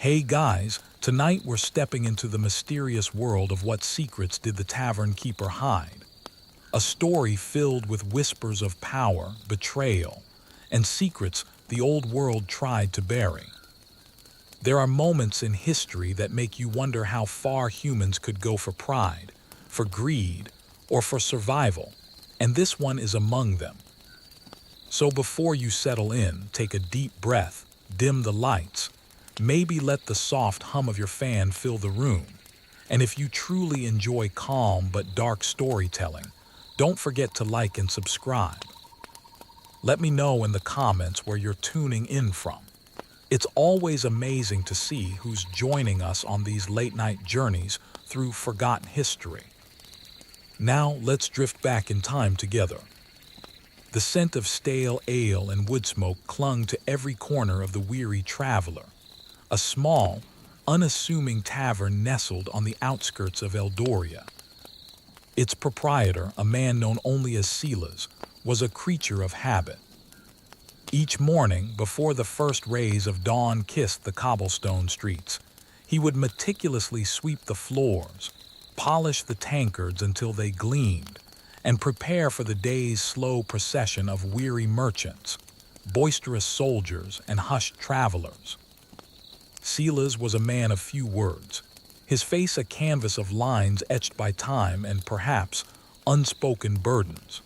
Hey guys, tonight we're stepping into the mysterious world of what secrets did the tavern keeper hide. A story filled with whispers of power, betrayal, and secrets the old world tried to bury. There are moments in history that make you wonder how far humans could go for pride, for greed, or for survival, and this one is among them. So before you settle in, take a deep breath, dim the lights, maybe let the soft hum of your fan fill the room. And if you truly enjoy calm but dark storytelling, don't forget to like and subscribe. Let me know in the comments where you're tuning in from. It's always amazing to see who's joining us on these late-night journeys through forgotten history. Now let's drift back in time together. The scent of stale ale and wood smoke clung to every corner of the weary traveler. A small, unassuming tavern nestled on the outskirts of Eldoria. Its proprietor, a man known only as Silas, was a creature of habit. Each morning, before the first rays of dawn kissed the cobblestone streets, he would meticulously sweep the floors, polish the tankards until they gleamed, and prepare for the day's slow procession of weary merchants, boisterous soldiers, and hushed travelers. Silas was a man of few words, his face a canvas of lines etched by time and perhaps unspoken burdens.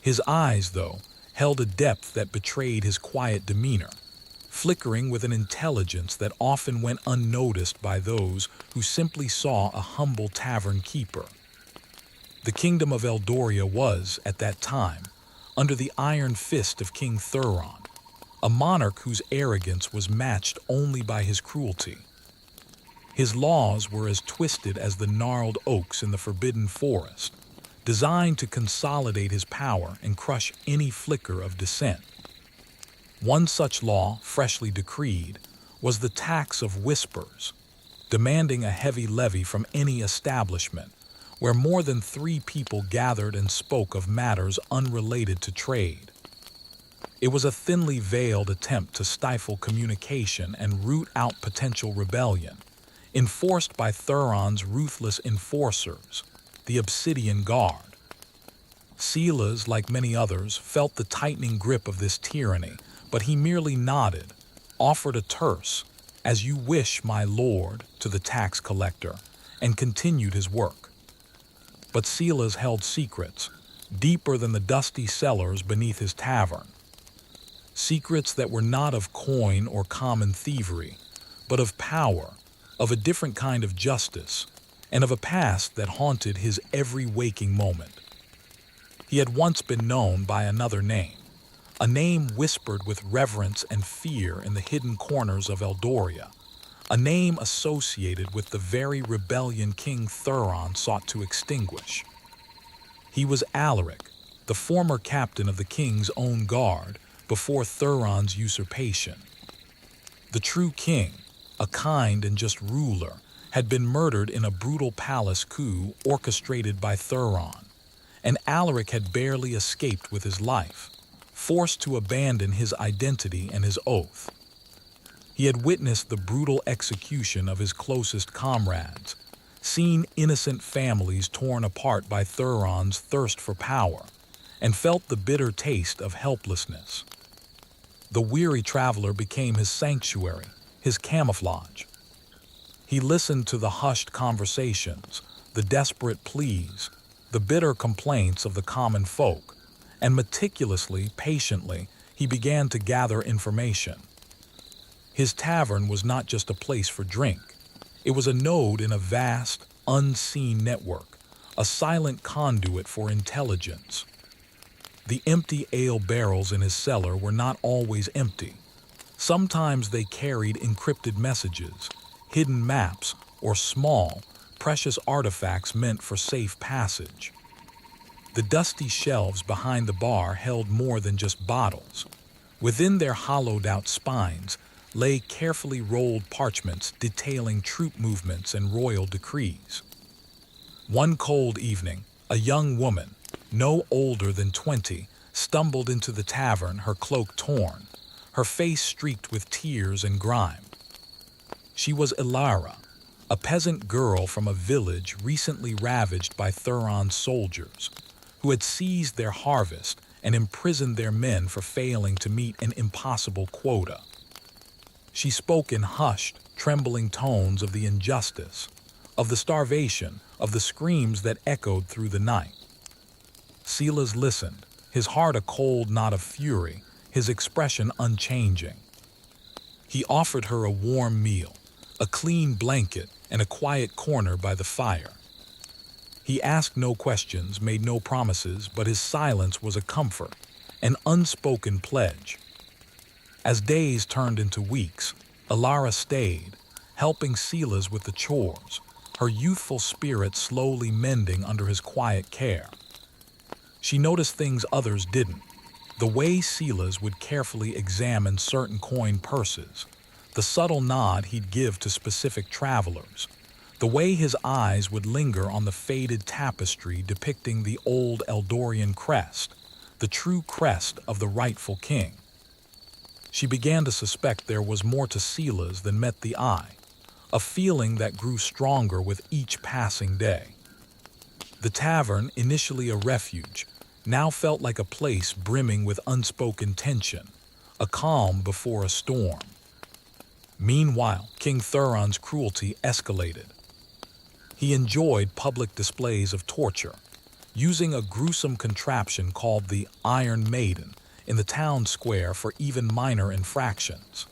His eyes, though, held a depth that betrayed his quiet demeanor, flickering with an intelligence that often went unnoticed by those who simply saw a humble tavern keeper. The kingdom of Eldoria was, at that time, under the iron fist of King Thuron, a monarch whose arrogance was matched only by his cruelty. His laws were as twisted as the gnarled oaks in the forbidden forest, designed to consolidate his power and crush any flicker of dissent. One such law, freshly decreed, was the tax of whispers, demanding a heavy levy from any establishment where more than 3 people gathered and spoke of matters unrelated to trade. It was a thinly veiled attempt to stifle communication and root out potential rebellion, enforced by Thuron's ruthless enforcers, the Obsidian Guard. Silas, like many others, felt the tightening grip of this tyranny, but he merely nodded, offered a terse, "As you wish, my lord," to the tax collector, and continued his work. But Silas held secrets, deeper than the dusty cellars beneath his tavern. Secrets that were not of coin or common thievery, but of power, of a different kind of justice, and of a past that haunted his every waking moment. He had once been known by another name, a name whispered with reverence and fear in the hidden corners of Eldoria, a name associated with the very rebellion King Thuron sought to extinguish. He was Alaric, the former captain of the king's own guard before Thuron's usurpation. The true king, a kind and just ruler, had been murdered in a brutal palace coup orchestrated by Thuron, and Alaric had barely escaped with his life, forced to abandon his identity and his oath. He had witnessed the brutal execution of his closest comrades, seen innocent families torn apart by Thuron's thirst for power, and felt the bitter taste of helplessness. The weary traveler became his sanctuary, his camouflage. He listened to the hushed conversations, the desperate pleas, the bitter complaints of the common folk, and meticulously, patiently, he began to gather information. His tavern was not just a place for drink. It was a node in a vast, unseen network, a silent conduit for intelligence. The empty ale barrels in his cellar were not always empty. Sometimes they carried encrypted messages, hidden maps, or small, precious artifacts meant for safe passage. The dusty shelves behind the bar held more than just bottles. Within their hollowed-out spines lay carefully rolled parchments detailing troop movements and royal decrees. One cold evening, a young woman, no older than 20, stumbled into the tavern, her cloak torn, her face streaked with tears and grime. She was Ilara, a peasant girl from a village recently ravaged by Thuron's soldiers, who had seized their harvest and imprisoned their men for failing to meet an impossible quota. She spoke in hushed, trembling tones of the injustice, of the starvation, of the screams that echoed through the night. Silas listened, his heart a cold knot of fury, his expression unchanging. He offered her a warm meal, a clean blanket, and a quiet corner by the fire. He asked no questions, made no promises, but his silence was a comfort, an unspoken pledge. As days turned into weeks, Ilara stayed, helping Silas with the chores, her youthful spirit slowly mending under his quiet care. She noticed things others didn't, the way Silas would carefully examine certain coin purses, the subtle nod he'd give to specific travelers, the way his eyes would linger on the faded tapestry depicting the old Eldorian crest, the true crest of the rightful king. She began to suspect there was more to Silas than met the eye, a feeling that grew stronger with each passing day. The tavern, initially a refuge, now felt like a place brimming with unspoken tension, a calm before a storm. Meanwhile, King Thuron's cruelty escalated. He enjoyed public displays of torture, using a gruesome contraption called the Iron Maiden in the town square for even minor infractions.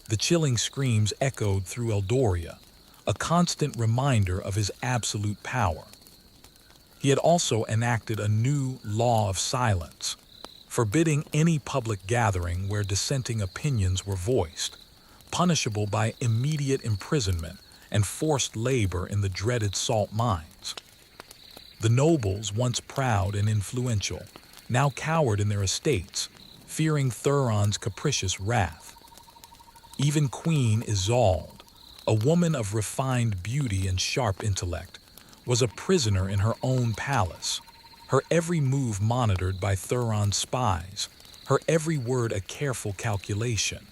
The chilling screams echoed through Eldoria, a constant reminder of his absolute power. He had also enacted a new law of silence, forbidding any public gathering where dissenting opinions were voiced, punishable by immediate imprisonment and forced labor in the dreaded salt mines. The nobles, once proud and influential, now cowered in their estates, fearing Thuron's capricious wrath. Even Queen Isolde, a woman of refined beauty and sharp intellect, was a prisoner in her own palace, her every move monitored by Thuron's spies, her every word a careful calculation.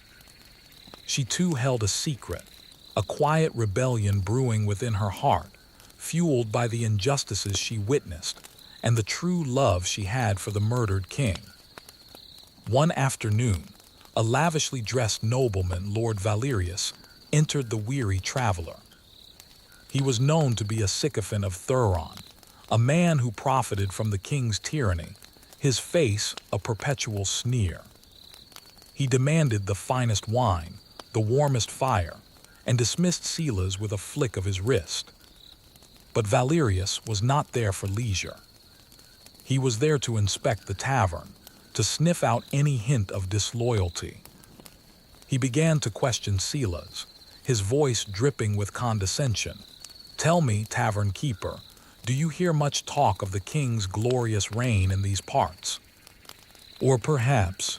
She too held a secret, a quiet rebellion brewing within her heart, fueled by the injustices she witnessed and the true love she had for the murdered king. One afternoon, a lavishly dressed nobleman, Lord Valerius, entered the weary traveler. He was known to be a sycophant of Thuron, a man who profited from the king's tyranny, his face a perpetual sneer. He demanded the finest wine, the warmest fire, and dismissed Silas with a flick of his wrist. But Valerius was not there for leisure. He was there to inspect the tavern, to sniff out any hint of disloyalty. He began to question Silas, his voice dripping with condescension. "Tell me, tavern keeper, do you hear much talk of the king's glorious reign in these parts? Or perhaps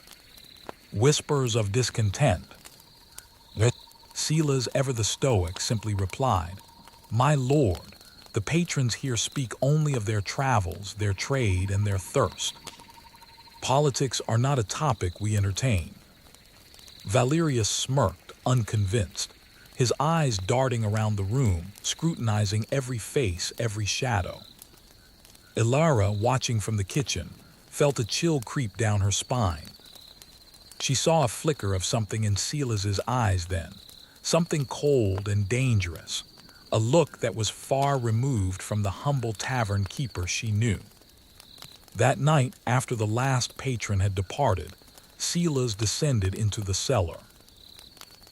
whispers of discontent?" Silas, ever the stoic, simply replied, "My lord, the patrons here speak only of their travels, their trade, and their thirst. Politics are not a topic we entertain." Valerius smirked, unconvinced, his eyes darting around the room, scrutinizing every face, every shadow. Ilara, watching from the kitchen, felt a chill creep down her spine. She saw a flicker of something in Silas's eyes then, something cold and dangerous, a look that was far removed from the humble tavern keeper she knew. That night, after the last patron had departed, Silas descended into the cellar.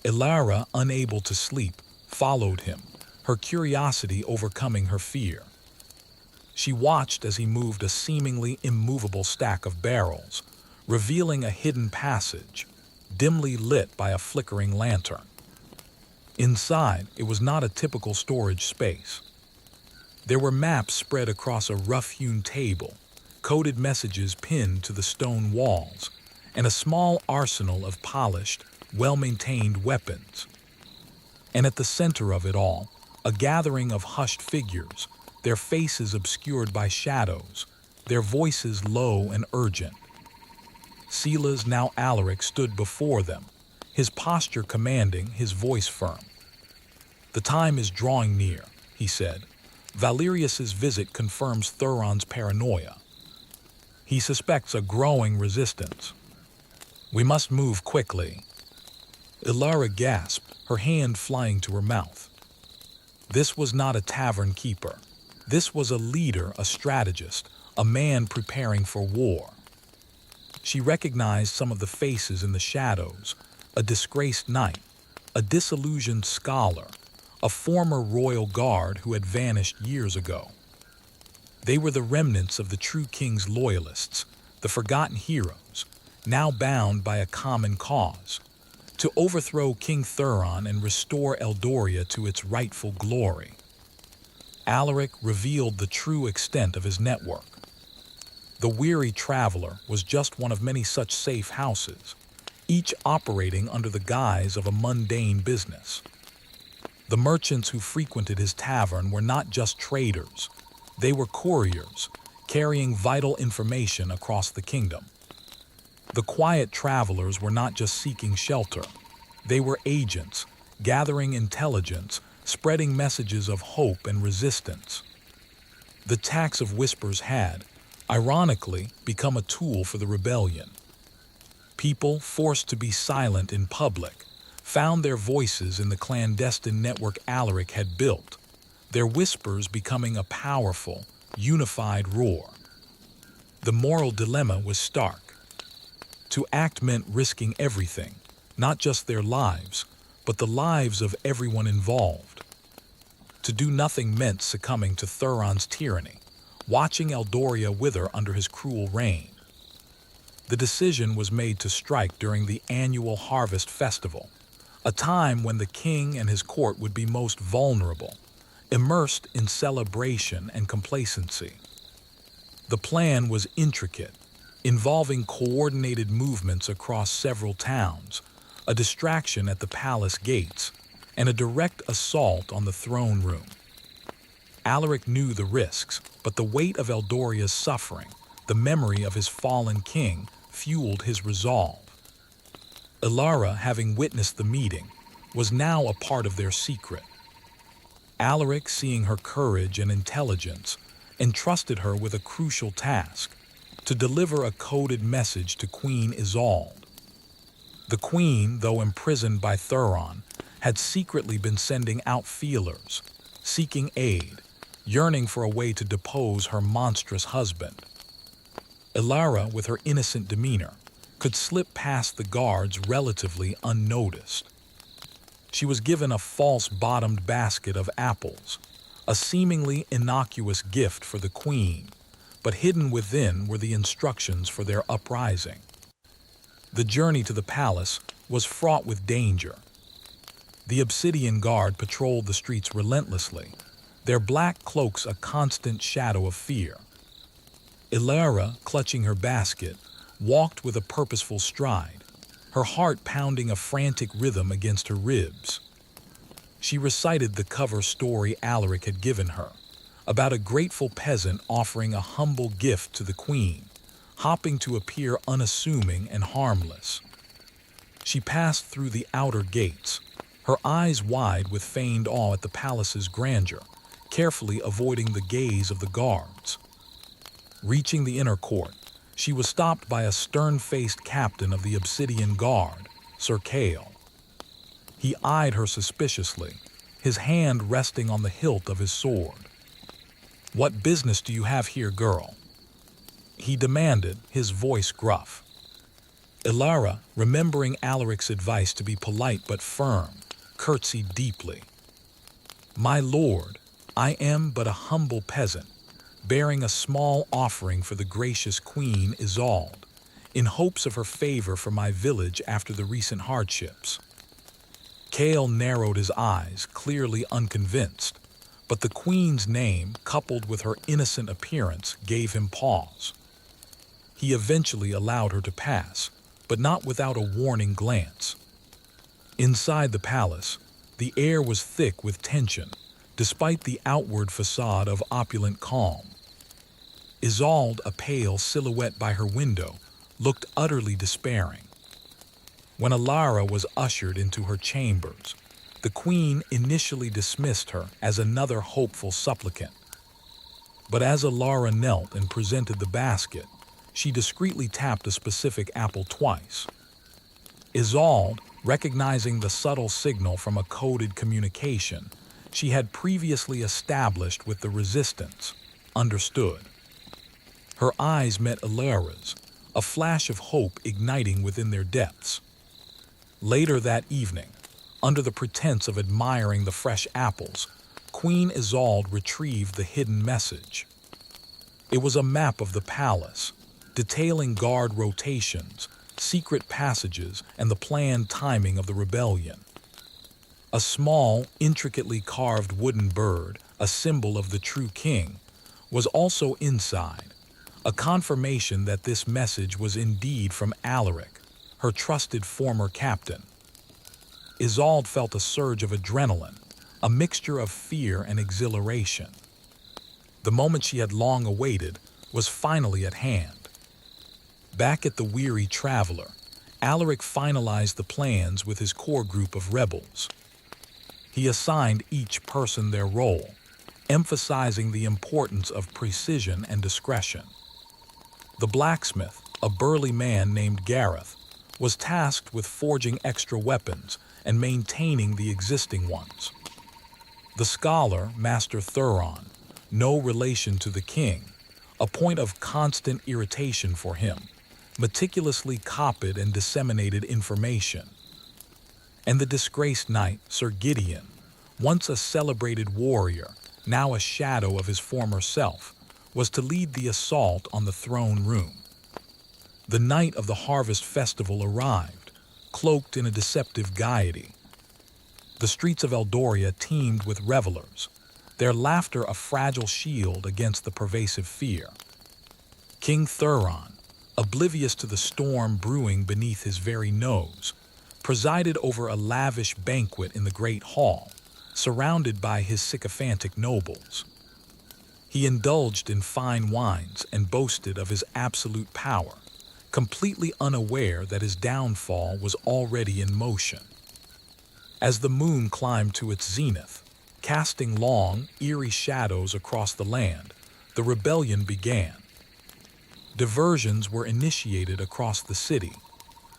Ilara, unable to sleep, followed him, her curiosity overcoming her fear. She watched as he moved a seemingly immovable stack of barrels, revealing a hidden passage, dimly lit by a flickering lantern. Inside, it was not a typical storage space. There were maps spread across a rough-hewn table, coded messages pinned to the stone walls, and a small arsenal of polished, well-maintained weapons. And at the center of it all, a gathering of hushed figures, their faces obscured by shadows, their voices low and urgent. Silas, now Alaric, stood before them, his posture commanding, his voice firm. "The time is drawing near," he said. "Valerius's visit confirms Thuron's paranoia. He suspects a growing resistance. We must move quickly." Ilara gasped, her hand flying to her mouth. This was not a tavern keeper. This was a leader, a strategist, a man preparing for war. She recognized some of the faces in the shadows: a disgraced knight, a disillusioned scholar, a former royal guard who had vanished years ago. They were the remnants of the true king's loyalists, the forgotten heroes, now bound by a common cause: to overthrow King Thuron and restore Eldoria to its rightful glory. Alaric revealed the true extent of his network. The weary traveler was just one of many such safe houses, each operating under the guise of a mundane business. The merchants who frequented his tavern were not just traders. They were couriers, carrying vital information across the kingdom. The quiet travelers were not just seeking shelter. They were agents, gathering intelligence, spreading messages of hope and resistance. The tax of whispers had, ironically, become a tool for the rebellion. People, forced to be silent in public, found their voices in the clandestine network Alaric had built, their whispers becoming a powerful, unified roar. The moral dilemma was stark. To act meant risking everything, not just their lives, but the lives of everyone involved. To do nothing meant succumbing to Thuron's tyranny, watching Eldoria wither under his cruel reign. The decision was made to strike during the annual harvest festival, a time when the king and his court would be most vulnerable, immersed in celebration and complacency. The plan was intricate, involving coordinated movements across several towns, a distraction at the palace gates, and a direct assault on the throne room. Alaric knew the risks, but the weight of Eldoria's suffering, the memory of his fallen king, fueled his resolve. Ilara, having witnessed the meeting, was now a part of their secret. Alaric, seeing her courage and intelligence, entrusted her with a crucial task: to deliver a coded message to Queen Isolde. The queen, though imprisoned by Thuron, had secretly been sending out feelers, seeking aid, yearning for a way to depose her monstrous husband. Ilara, with her innocent demeanor, could slip past the guards relatively unnoticed. She was given a false-bottomed basket of apples, a seemingly innocuous gift for the queen, but hidden within were the instructions for their uprising. The journey to the palace was fraught with danger. The Obsidian Guard patrolled the streets relentlessly, their black cloaks a constant shadow of fear. Ilara, clutching her basket, walked with a purposeful stride, her heart pounding a frantic rhythm against her ribs. She recited the cover story Alaric had given her, about a grateful peasant offering a humble gift to the queen, hopping to appear unassuming and harmless. She passed through the outer gates, her eyes wide with feigned awe at the palace's grandeur, carefully avoiding the gaze of the guards. Reaching the inner court, she was stopped by a stern-faced captain of the Obsidian Guard, Sir Kale. He eyed her suspiciously, his hand resting on the hilt of his sword. "What business do you have here, girl?" he demanded, his voice gruff. Ilara, remembering Alaric's advice to be polite but firm, curtsied deeply. "My lord, I am but a humble peasant, bearing a small offering for the gracious Queen Isolde, in hopes of her favor for my village after the recent hardships." Kale narrowed his eyes, clearly unconvinced, but the queen's name, coupled with her innocent appearance, gave him pause. He eventually allowed her to pass, but not without a warning glance. Inside the palace, the air was thick with tension, despite the outward facade of opulent calm. Isolde, a pale silhouette by her window, looked utterly despairing. When Ilara was ushered into her chambers, The queen initially dismissed her as another hopeful supplicant. But as Alara knelt and presented the basket, she discreetly tapped a specific apple twice. Isolde, recognizing the subtle signal from a coded communication she had previously established with the resistance, understood. Her eyes met Alara's, a flash of hope igniting within their depths. Later that evening, under the pretense of admiring the fresh apples, Queen Isolde retrieved the hidden message. It was a map of the palace, detailing guard rotations, secret passages, and the planned timing of the rebellion. A small, intricately carved wooden bird, a symbol of the true king, was also inside, a confirmation that this message was indeed from Alaric, her trusted former captain. Isolde felt a surge of adrenaline, a mixture of fear and exhilaration. The moment she had long awaited was finally at hand. Back at the weary traveler, Alaric finalized the plans with his core group of rebels. He assigned each person their role, emphasizing the importance of precision and discretion. The blacksmith, a burly man named Gareth, was tasked with forging extra weapons and maintaining the existing ones. The scholar, Master Thuron, no relation to the king, a point of constant irritation for him, meticulously copied and disseminated information. And the disgraced knight, Sir Gideon, once a celebrated warrior, now a shadow of his former self, was to lead the assault on the throne room. The night of the harvest festival arrived, cloaked in a deceptive gaiety. The streets of Eldoria teemed with revelers, their laughter a fragile shield against the pervasive fear. King Thuron, oblivious to the storm brewing beneath his very nose, presided over a lavish banquet in the great hall, surrounded by his sycophantic nobles. He indulged in fine wines and boasted of his absolute power, completely unaware that his downfall was already in motion. As the moon climbed to its zenith, casting long, eerie shadows across the land, the rebellion began. Diversions were initiated across the city.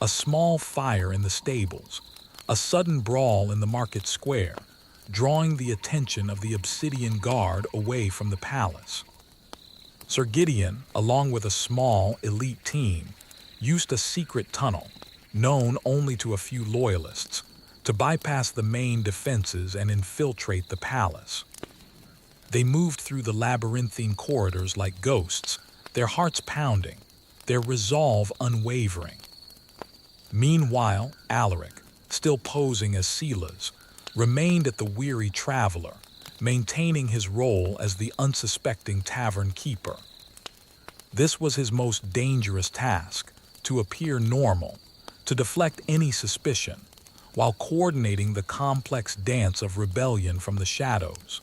A small fire in the stables, a sudden brawl in the market square, drawing the attention of the Obsidian Guard away from the palace. Sir Gideon, along with a small, elite team, used a secret tunnel, known only to a few loyalists, to bypass the main defenses and infiltrate the palace. They moved through the labyrinthine corridors like ghosts, their hearts pounding, their resolve unwavering. Meanwhile, Alaric, still posing as Silas, remained at the weary traveler, maintaining his role as the unsuspecting tavern keeper. This was his most dangerous task, to appear normal, to deflect any suspicion, while coordinating the complex dance of rebellion from the shadows.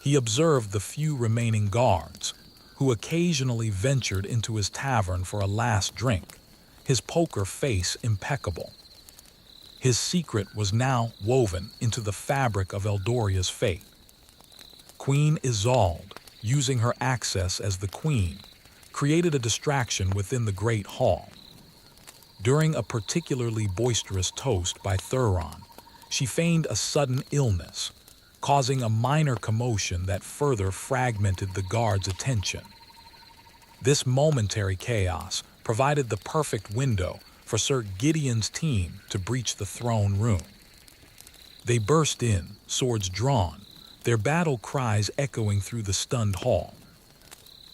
He observed the few remaining guards, who occasionally ventured into his tavern for a last drink, his poker face impeccable. His secret was now woven into the fabric of Eldoria's fate. Queen Isolde, using her access as the queen, created a distraction within the great hall. During a particularly boisterous toast by Thuron, she feigned a sudden illness, causing a minor commotion that further fragmented the guards' attention. This momentary chaos provided the perfect window for Sir Gideon's team to breach the throne room. They burst in, swords drawn, their battle cries echoing through the stunned hall.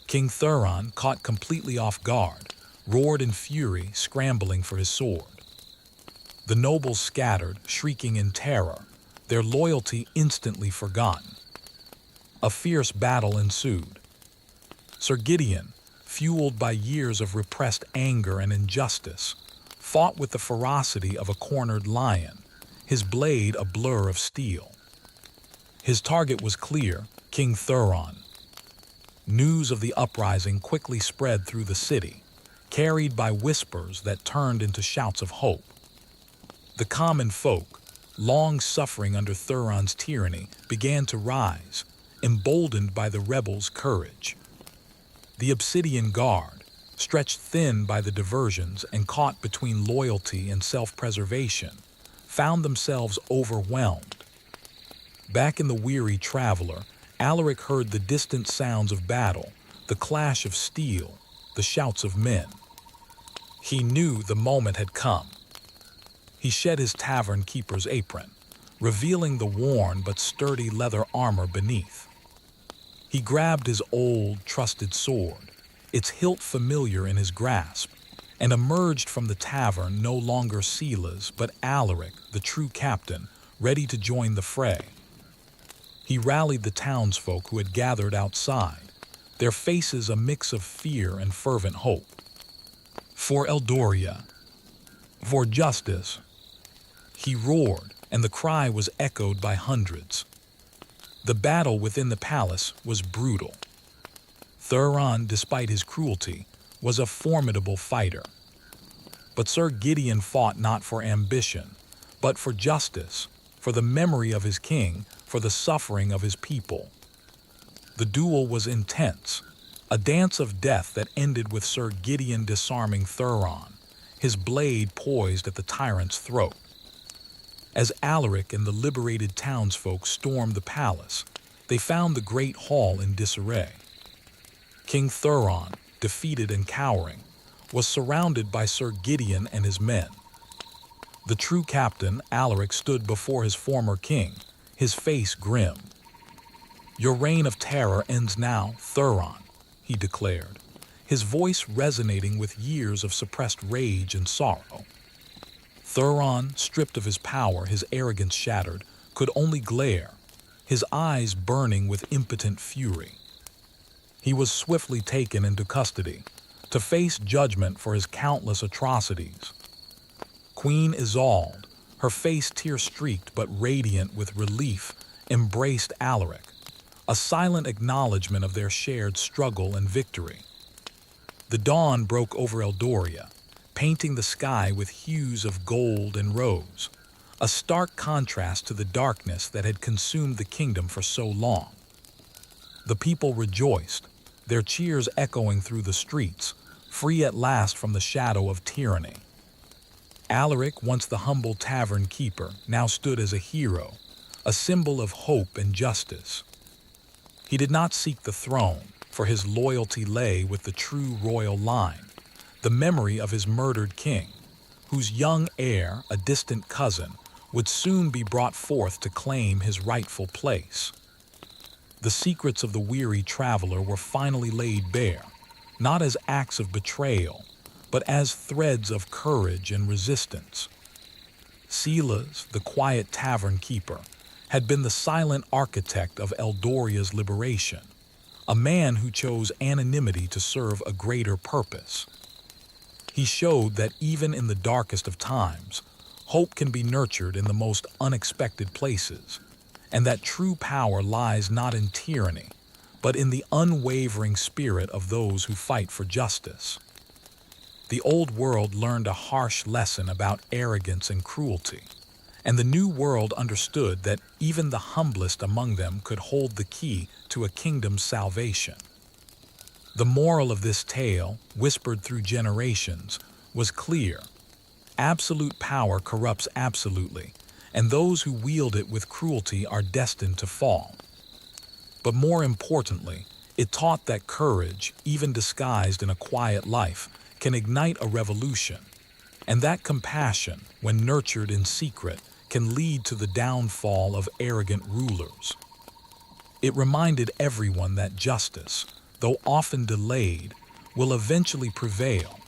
King Thuron, caught completely off guard, roared in fury, scrambling for his sword. The nobles scattered, shrieking in terror, their loyalty instantly forgotten. A fierce battle ensued. Sir Gideon, fueled by years of repressed anger and injustice, fought with the ferocity of a cornered lion, his blade a blur of steel. His target was clear, King Thuron. News of the uprising quickly spread through the city, carried by whispers that turned into shouts of hope. The common folk, long suffering under Thuron's tyranny, began to rise, emboldened by the rebels' courage. The Obsidian Guard, stretched thin by the diversions and caught between loyalty and self-preservation, found themselves overwhelmed. Back in the weary traveler, Alaric heard the distant sounds of battle, the clash of steel, the shouts of men. He knew the moment had come. He shed his tavern keeper's apron, revealing the worn but sturdy leather armor beneath. He grabbed his old, trusted sword, its hilt familiar in his grasp, and emerged from the tavern no longer Silas but Alaric, the true captain, ready to join the fray. He rallied the townsfolk who had gathered outside, their faces a mix of fear and fervent hope. For Eldoria, for justice, he roared, and the cry was echoed by hundreds. The battle within the palace was brutal. Thuron, despite his cruelty, was a formidable fighter. But Sir Gideon fought not for ambition, but for justice, for the memory of his king, for the suffering of his people. The duel was intense, a dance of death that ended with Sir Gideon disarming Thuron, his blade poised at the tyrant's throat. As Alaric and the liberated townsfolk stormed the palace, they found the great hall in disarray. King Thuron, defeated and cowering, was surrounded by Sir Gideon and his men. The true captain, Alaric, stood before his former king, his face grim. "Your reign of terror ends now, Thuron," he declared, his voice resonating with years of suppressed rage and sorrow. Thuron, stripped of his power, his arrogance shattered, could only glare, his eyes burning with impotent fury. He was swiftly taken into custody, to face judgment for his countless atrocities. Queen Isolde, her face tear-streaked but radiant with relief, embraced Alaric, a silent acknowledgement of their shared struggle and victory. The dawn broke over Eldoria, painting the sky with hues of gold and rose, a stark contrast to the darkness that had consumed the kingdom for so long. The people rejoiced, their cheers echoing through the streets, free at last from the shadow of tyranny. Alaric, once the humble tavern keeper, now stood as a hero, a symbol of hope and justice. He did not seek the throne, for his loyalty lay with the true royal line, the memory of his murdered king, whose young heir, a distant cousin, would soon be brought forth to claim his rightful place. The secrets of the weary traveler were finally laid bare, not as acts of betrayal, but as threads of courage and resistance. Silas, the quiet tavern keeper, had been the silent architect of Eldoria's liberation, a man who chose anonymity to serve a greater purpose. He showed that even in the darkest of times, hope can be nurtured in the most unexpected places, and that true power lies not in tyranny, but in the unwavering spirit of those who fight for justice. The old world learned a harsh lesson about arrogance and cruelty, and the new world understood that even the humblest among them could hold the key to a kingdom's salvation. The moral of this tale, whispered through generations, was clear. Absolute power corrupts absolutely, and those who wield it with cruelty are destined to fall. But more importantly, it taught that courage, even disguised in a quiet life, can ignite a revolution, and that compassion, when nurtured in secret, can lead to the downfall of arrogant rulers. It reminded everyone that justice, though often delayed, will eventually prevail,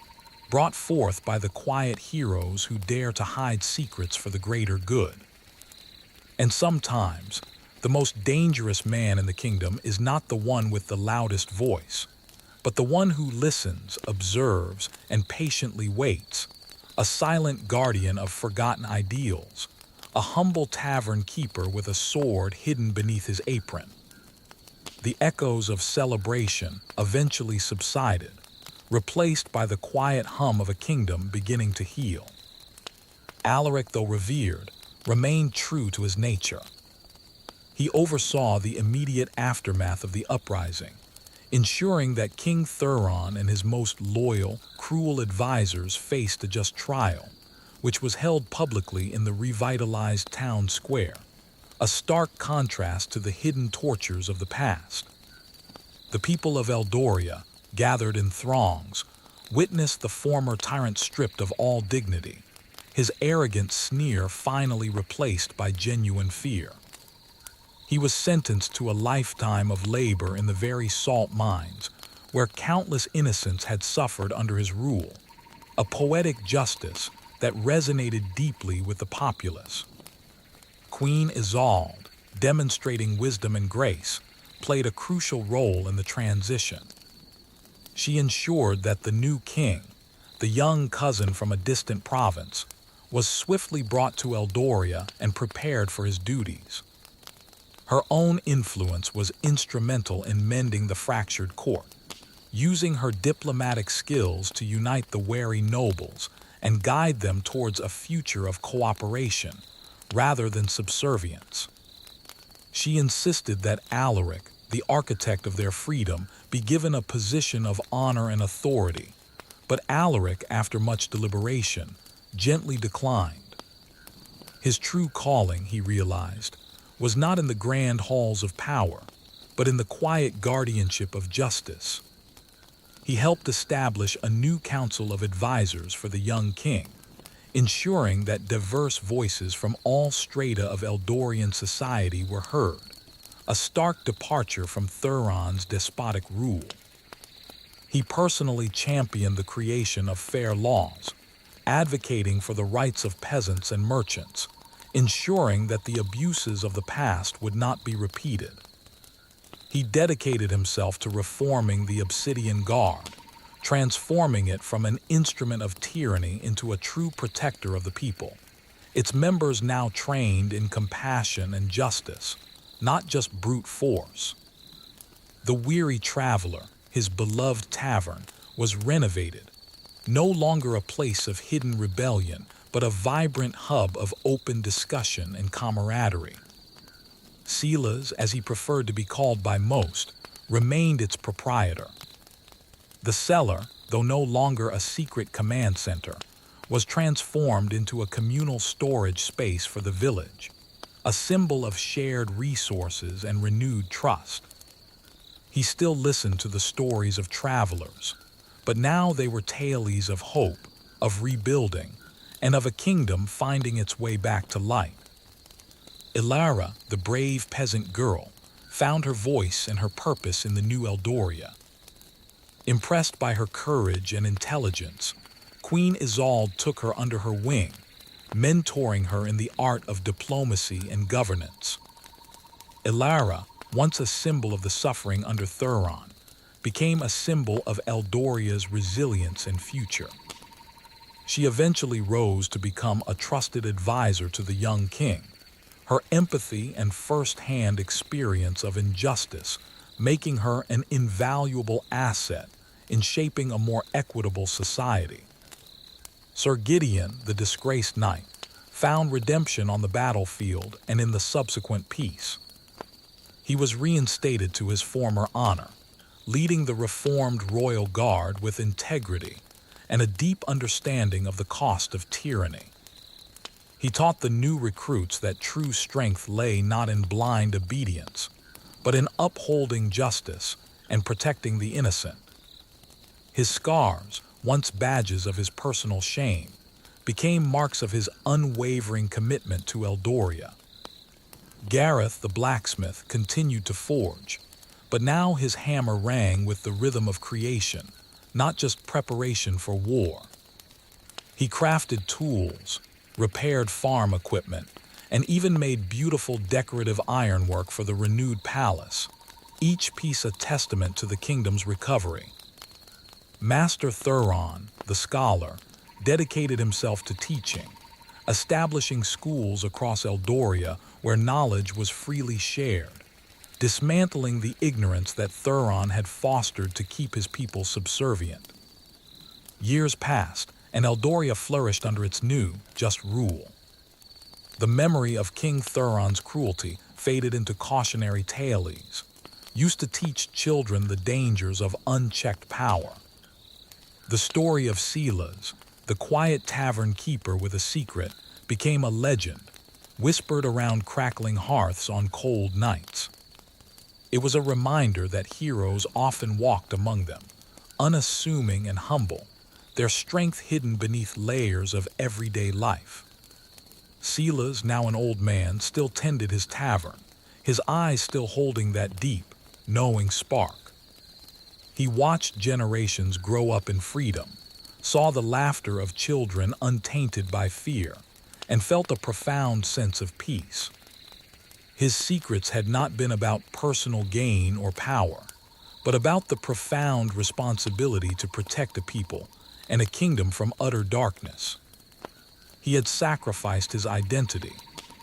brought forth by the quiet heroes who dare to hide secrets for the greater good. And sometimes, the most dangerous man in the kingdom is not the one with the loudest voice, but the one who listens, observes, and patiently waits, a silent guardian of forgotten ideals, a humble tavern keeper with a sword hidden beneath his apron. The echoes of celebration eventually subsided, replaced by the quiet hum of a kingdom beginning to heal. Alaric, though revered, remained true to his nature. He oversaw the immediate aftermath of the uprising, ensuring that King Thuron and his most loyal, cruel advisors faced a just trial, which was held publicly in the revitalized town square, a stark contrast to the hidden tortures of the past. The people of Eldoria, gathered in throngs, witnessed the former tyrant stripped of all dignity, his arrogant sneer finally replaced by genuine fear. He was sentenced to a lifetime of labor in the very salt mines, where countless innocents had suffered under his rule, a poetic justice that resonated deeply with the populace. Queen Isolde, demonstrating wisdom and grace, played a crucial role in the transition. She ensured that the new king, the young cousin from a distant province, was swiftly brought to Eldoria and prepared for his duties. Her own influence was instrumental in mending the fractured court, using her diplomatic skills to unite the wary nobles and guide them towards a future of cooperation rather than subservience. She insisted that Alaric, the architect of their freedom, be given a position of honor and authority, but Alaric, after much deliberation, gently declined. His true calling, he realized, was not in the grand halls of power, but in the quiet guardianship of justice. He helped establish a new council of advisors for the young king, ensuring that diverse voices from all strata of Eldorian society were heard, a stark departure from Thuron's despotic rule. He personally championed the creation of fair laws, advocating for the rights of peasants and merchants, ensuring that the abuses of the past would not be repeated. He dedicated himself to reforming the Obsidian Guard, transforming it from an instrument of tyranny into a true protector of the people, its members now trained in compassion and justice, not just brute force. The weary traveler, his beloved tavern, was renovated, no longer a place of hidden rebellion, but a vibrant hub of open discussion and camaraderie. Silas, as he preferred to be called by most, remained its proprietor. The cellar, though no longer a secret command center, was transformed into a communal storage space for the village, a symbol of shared resources and renewed trust. He still listened to the stories of travelers, but now they were tales of hope, of rebuilding, and of a kingdom finding its way back to light. Ilara, the brave peasant girl, found her voice and her purpose in the new Eldoria. Impressed by her courage and intelligence, Queen Isolde took her under her wing, mentoring her in the art of diplomacy and governance. Ilara, once a symbol of the suffering under Thuron, became a symbol of Eldoria's resilience and future. She eventually rose to become a trusted advisor to the young king, her empathy and first-hand experience of injustice making her an invaluable asset in shaping a more equitable society. Sir Gideon, the disgraced knight, found redemption on the battlefield and in the subsequent peace. He was reinstated to his former honor, leading the reformed royal guard with integrity and a deep understanding of the cost of tyranny. He taught the new recruits that true strength lay not in blind obedience, but in upholding justice and protecting the innocent. His scars, once badges of his personal shame, became marks of his unwavering commitment to Eldoria. Gareth the blacksmith continued to forge, but now his hammer rang with the rhythm of creation, not just preparation for war. He crafted tools, repaired farm equipment, and even made beautiful decorative ironwork for the renewed palace, each piece a testament to the kingdom's recovery. Master Thuron, the scholar, dedicated himself to teaching, establishing schools across Eldoria where knowledge was freely shared, dismantling the ignorance that Thuron had fostered to keep his people subservient. Years passed, and Eldoria flourished under its new, just rule. The memory of King Thuron's cruelty faded into cautionary tales, used to teach children the dangers of unchecked power. The story of Silas, the quiet tavern keeper with a secret, became a legend, whispered around crackling hearths on cold nights. It was a reminder that heroes often walked among them, unassuming and humble, their strength hidden beneath layers of everyday life. Silas, now an old man, still tended his tavern, his eyes still holding that deep, knowing spark. He watched generations grow up in freedom, saw the laughter of children untainted by fear, and felt a profound sense of peace. His secrets had not been about personal gain or power, but about the profound responsibility to protect a people and a kingdom from utter darkness. He had sacrificed his identity,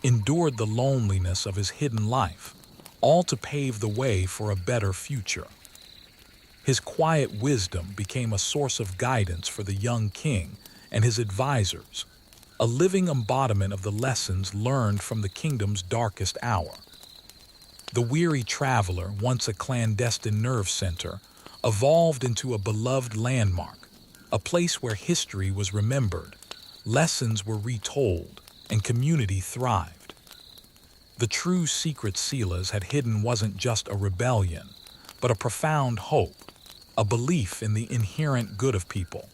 endured the loneliness of his hidden life, all to pave the way for a better future. His quiet wisdom became a source of guidance for the young king and his advisors, a living embodiment of the lessons learned from the kingdom's darkest hour. The weary traveler, once a clandestine nerve center, evolved into a beloved landmark, a place where history was remembered, lessons were retold, and community thrived. The true secret Silas had hidden wasn't just a rebellion, but a profound hope, a belief in the inherent good of people,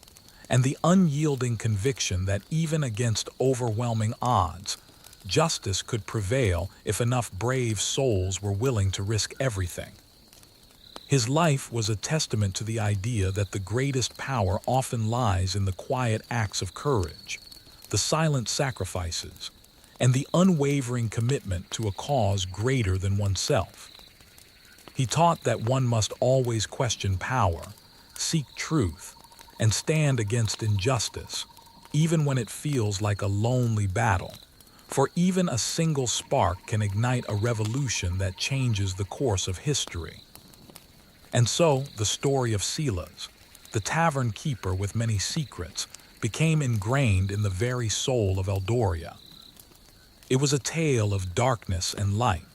and the unyielding conviction that even against overwhelming odds, justice could prevail if enough brave souls were willing to risk everything. His life was a testament to the idea that the greatest power often lies in the quiet acts of courage, the silent sacrifices, and the unwavering commitment to a cause greater than oneself. He taught that one must always question power, seek truth, and stand against injustice, even when it feels like a lonely battle. For even a single spark can ignite a revolution that changes the course of history. And so, the story of Silas, the tavern keeper with many secrets, became ingrained in the very soul of Eldoria. It was a tale of darkness and light,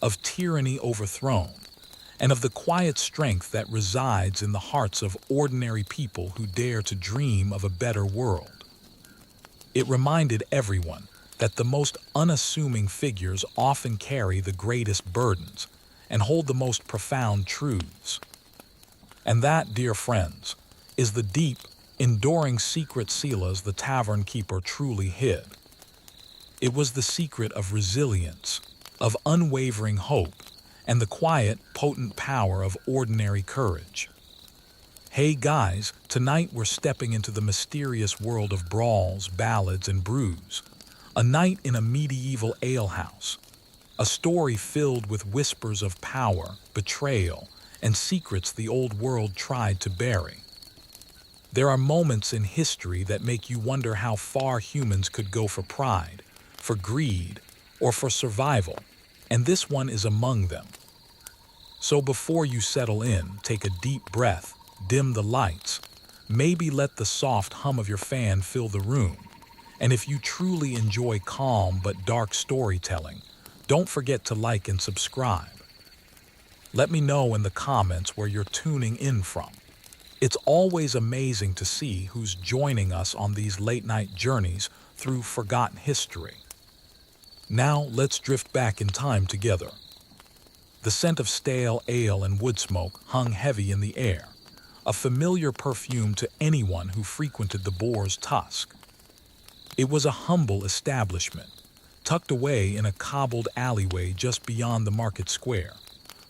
of tyranny overthrown, and of the quiet strength that resides in the hearts of ordinary people who dare to dream of a better world. It reminded everyone that the most unassuming figures often carry the greatest burdens and hold the most profound truths. And that, dear friends, is the deep, enduring secret Silas the tavern keeper truly hid. It was the secret of resilience, of unwavering hope, and the quiet, potent power of ordinary courage. Hey guys, tonight we're stepping into the mysterious world of Brawls, Ballads, and Brews, a night in a medieval alehouse, a story filled with whispers of power, betrayal, and secrets the old world tried to bury. There are moments in history that make you wonder how far humans could go for pride, for greed, or for survival, and this one is among them. So before you settle in, take a deep breath, dim the lights, maybe let the soft hum of your fan fill the room. And if you truly enjoy calm but dark storytelling, don't forget to like and subscribe. Let me know in the comments where you're tuning in from. It's always amazing to see who's joining us on these late-night journeys through forgotten history. Now let's drift back in time together. The scent of stale ale and wood smoke hung heavy in the air, a familiar perfume to anyone who frequented the boar's tusk. It was a humble establishment, tucked away in a cobbled alleyway just beyond the market square,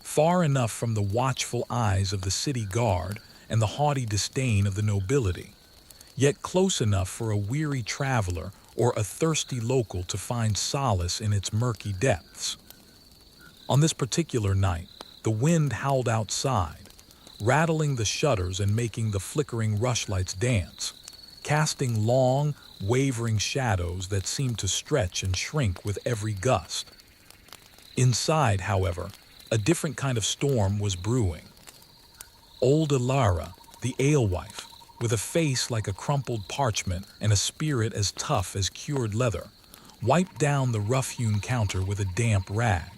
far enough from the watchful eyes of the city guard and the haughty disdain of the nobility, yet close enough for a weary traveler or a thirsty local to find solace in its murky depths. On this particular night, the wind howled outside, rattling the shutters and making the flickering rushlights dance, casting long, wavering shadows that seemed to stretch and shrink with every gust. Inside, however, a different kind of storm was brewing. Old Alara, the alewife, with a face like a crumpled parchment and a spirit as tough as cured leather, wiped down the rough-hewn counter with a damp rag.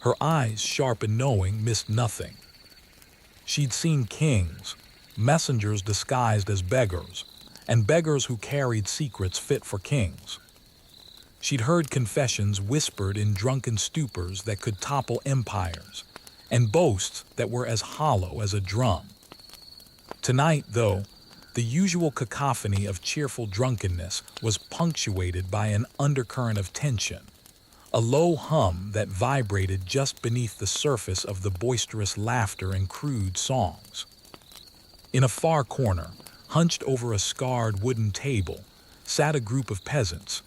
Her eyes, sharp and knowing, missed nothing. She'd seen kings, messengers disguised as beggars, and beggars who carried secrets fit for kings. She'd heard confessions whispered in drunken stupors that could topple empires, and boasts that were as hollow as a drum. Tonight, though, the usual cacophony of cheerful drunkenness was punctuated by an undercurrent of tension, a low hum that vibrated just beneath the surface of the boisterous laughter and crude songs. In a far corner, hunched over a scarred wooden table, sat a group of peasants,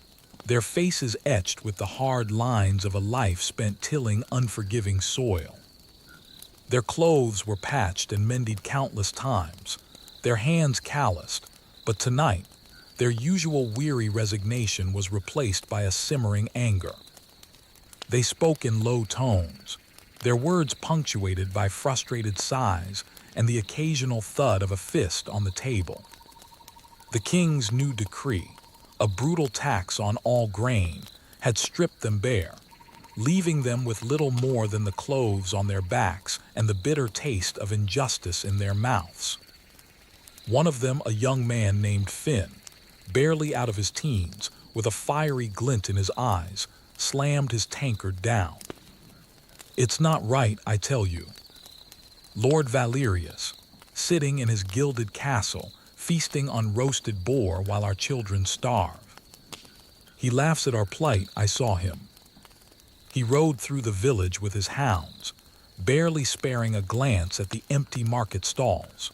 their faces etched with the hard lines of a life spent tilling unforgiving soil. Their clothes were patched and mended countless times, their hands calloused, but tonight, their usual weary resignation was replaced by a simmering anger. They spoke in low tones, their words punctuated by frustrated sighs and the occasional thud of a fist on the table. The king's new decree, a brutal tax on all grain, had stripped them bare, leaving them with little more than the clothes on their backs and the bitter taste of injustice in their mouths. One of them, a young man named Finn, barely out of his teens, with a fiery glint in his eyes, slammed his tankard down. "It's not right, I tell you." Lord Valerius, sitting in his gilded castle, feasting on roasted boar while our children starve. He laughs at our plight, I saw him. He rode through the village with his hounds, barely sparing a glance at the empty market stalls.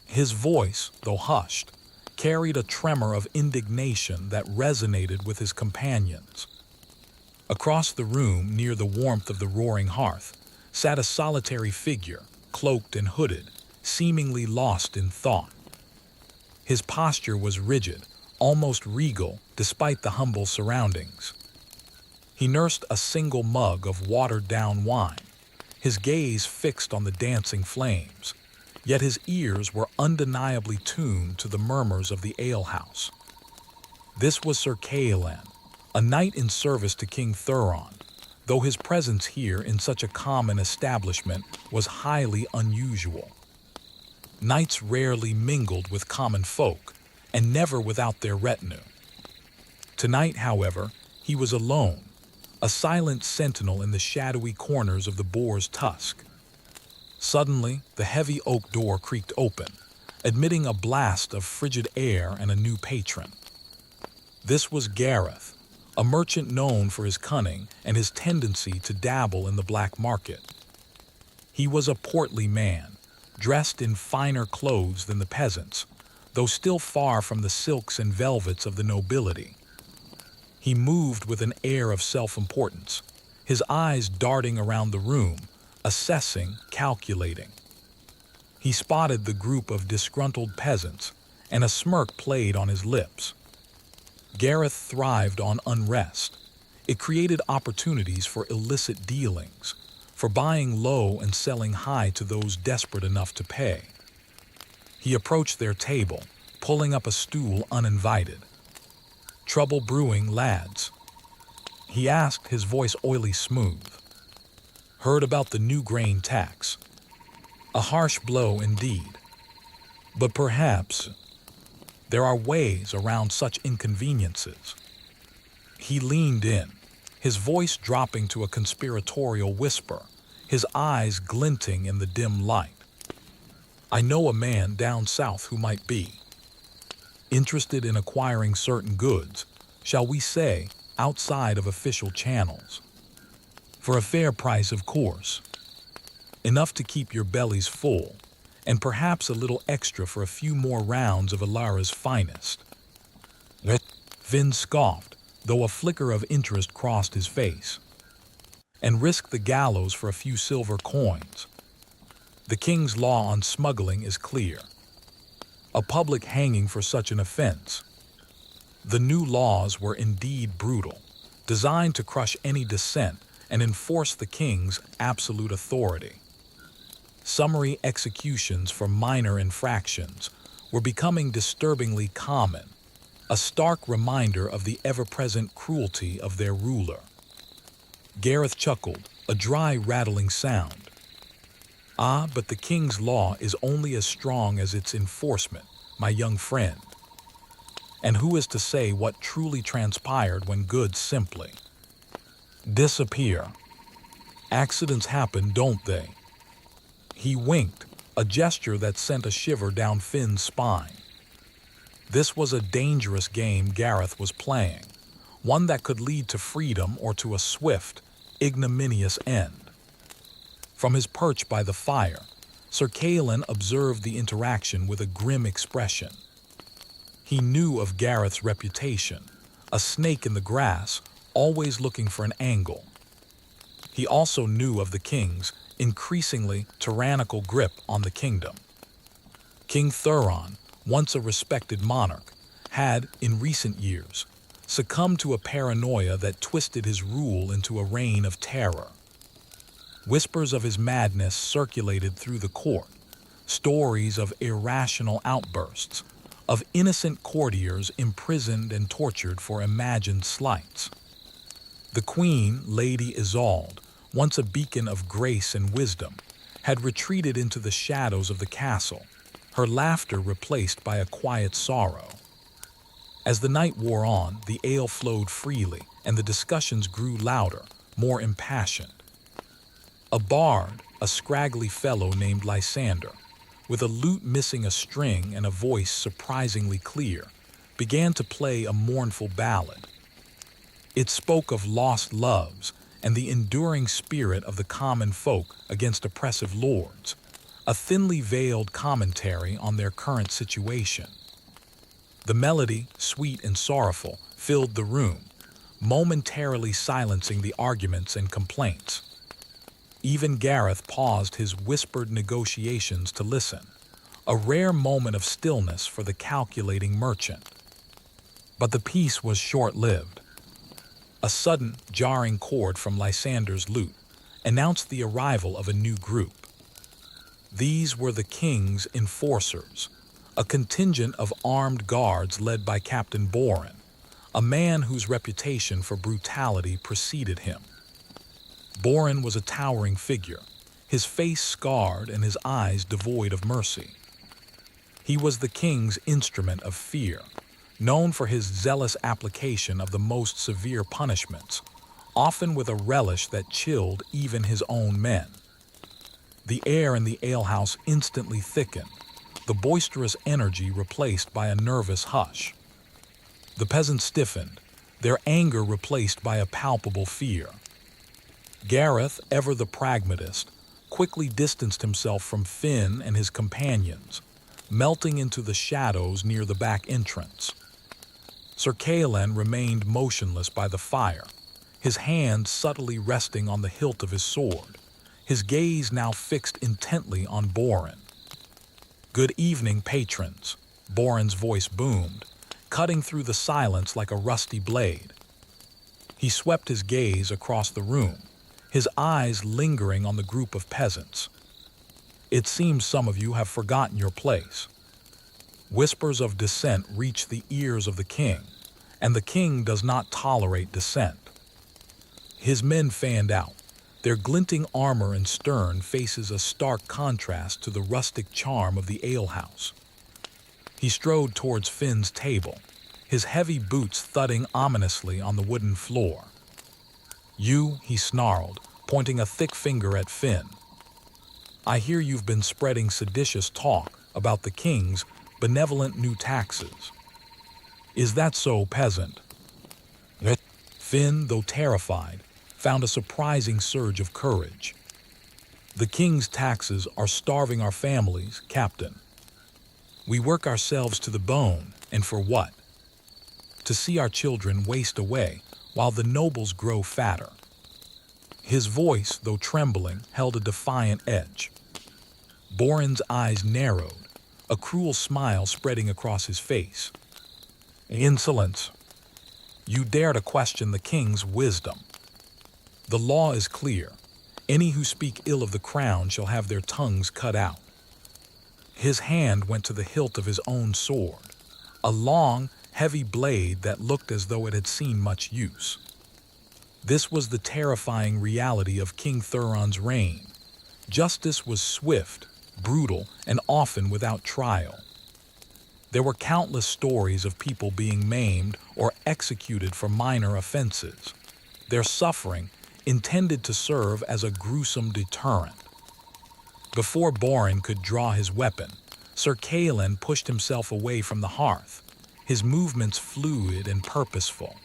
His voice, though hushed, carried a tremor of indignation that resonated with his companions. Across the room, near the warmth of the roaring hearth, sat a solitary figure, cloaked and hooded, seemingly lost in thought. His posture was rigid, almost regal, despite the humble surroundings. He nursed a single mug of watered-down wine, his gaze fixed on the dancing flames, yet his ears were undeniably tuned to the murmurs of the alehouse. This was Sir Caelan, a knight in service to King Thuron, though his presence here in such a common establishment was highly unusual. Knights rarely mingled with common folk, and never without their retinue. Tonight, however, he was alone, a silent sentinel in the shadowy corners of the boar's tusk. Suddenly, the heavy oak door creaked open, admitting a blast of frigid air and a new patron. This was Gareth, a merchant known for his cunning and his tendency to dabble in the black market. He was a portly man, dressed in finer clothes than the peasants, though still far from the silks and velvets of the nobility. He moved with an air of self-importance, his eyes darting around the room, assessing, calculating. He spotted the group of disgruntled peasants, and a smirk played on his lips. Gareth thrived on unrest. It created opportunities for illicit dealings, for buying low and selling high to those desperate enough to pay. He approached their table, pulling up a stool uninvited. "Trouble brewing, lads?" he asked, his voice oily smooth. "Heard about the new grain tax. A harsh blow indeed. But perhaps there are ways around such inconveniences." He leaned in, his voice dropping to a conspiratorial whisper, his eyes glinting in the dim light. "I know a man down south who might be interested in acquiring certain goods, shall we say, outside of official channels. For a fair price, of course. Enough to keep your bellies full, and perhaps a little extra for a few more rounds of Alara's finest." Vin scoffed, though a flicker of interest crossed his face. "And risk the gallows for a few silver coins. The king's law on smuggling is clear. A public hanging for such an offense." The new laws were indeed brutal, designed to crush any dissent and enforce the king's absolute authority. Summary executions for minor infractions were becoming disturbingly common. a stark reminder of the ever-present cruelty of their ruler. Gareth chuckled, a dry, rattling sound. Ah, but the king's law is only as strong as its enforcement, my young friend. And who is to say what truly transpired when goods simply disappear? Accidents happen, don't they? He winked, a gesture that sent a shiver down Finn's spine. This was a dangerous game Gareth was playing, one that could lead to freedom or to a swift, ignominious end. From his perch by the fire, Sir Callan observed the interaction with a grim expression. He knew of Gareth's reputation, a snake in the grass, always looking for an angle. He also knew of the king's increasingly tyrannical grip on the kingdom. King Thuron, once a respected monarch, had, in recent years, succumbed to a paranoia that twisted his rule into a reign of terror. Whispers of his madness circulated through the court, stories of irrational outbursts, of innocent courtiers imprisoned and tortured for imagined slights. The queen, Lady Isolde, once a beacon of grace and wisdom, had retreated into the shadows of the castle, her laughter replaced by a quiet sorrow. As the night wore on, the ale flowed freely, and the discussions grew louder, more impassioned. A bard, a scraggly fellow named Lysander, with a lute missing a string and a voice surprisingly clear, began to play a mournful ballad. It spoke of lost loves and the enduring spirit of the common folk against oppressive lords, a thinly veiled commentary on their current situation. The melody, sweet and sorrowful, filled the room, momentarily silencing the arguments and complaints. Even Gareth paused his whispered negotiations to listen, a rare moment of stillness for the calculating merchant. But the peace was short-lived. A sudden, jarring chord from Lysander's lute announced the arrival of a new group. These were the king's enforcers, a contingent of armed guards led by Captain Boren, a man whose reputation for brutality preceded him. Boren was a towering figure, his face scarred and his eyes devoid of mercy. He was the king's instrument of fear, known for his zealous application of the most severe punishments, often with a relish that chilled even his own men. The air in the alehouse instantly thickened, the boisterous energy replaced by a nervous hush. The peasants stiffened, their anger replaced by a palpable fear. Gareth, ever the pragmatist, quickly distanced himself from Finn and his companions, melting into the shadows near the back entrance. Sir Callan remained motionless by the fire, his hand subtly resting on the hilt of his sword, his gaze now fixed intently on Boren. "Good evening, patrons," Boren's voice boomed, cutting through the silence like a rusty blade. He swept his gaze across the room, his eyes lingering on the group of peasants. "It seems some of you have forgotten your place." Whispers of dissent reach the ears of the king, and the king does not tolerate dissent. His men fanned out. Their glinting armor and stern faces a stark contrast to the rustic charm of the alehouse. He strode towards Finn's table, his heavy boots thudding ominously on the wooden floor. "You," he snarled, pointing a thick finger at Finn. "I hear you've been spreading seditious talk about the king's benevolent new taxes. Is that so, peasant?" Finn, though terrified, found a surprising surge of courage. "The king's taxes are starving our families, Captain. We work ourselves to the bone, and for what? To see our children waste away while the nobles grow fatter." His voice, though trembling, held a defiant edge. Boren's eyes narrowed, a cruel smile spreading across his face. "Insolence! You dare to question the king's wisdom. The law is clear. Any who speak ill of the crown shall have their tongues cut out." His hand went to the hilt of his own sword, a long, heavy blade that looked as though it had seen much use. This was the terrifying reality of King Thuron's reign. Justice was swift, brutal, and often without trial. There were countless stories of people being maimed or executed for minor offenses, their suffering intended to serve as a gruesome deterrent. Before Borin could draw his weapon, Sir Kalen pushed himself away from the hearth, his movements fluid and purposeful.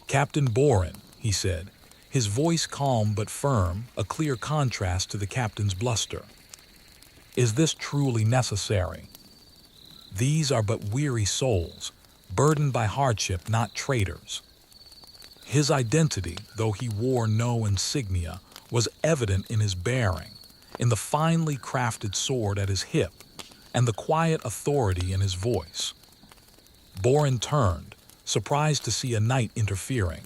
"Captain Borin," he said, his voice calm but firm, a clear contrast to the captain's bluster. "Is this truly necessary? These are but weary souls, burdened by hardship, not traitors." His identity, though he wore no insignia, was evident in his bearing, in the finely crafted sword at his hip, and the quiet authority in his voice. Borin turned, surprised to see a knight interfering.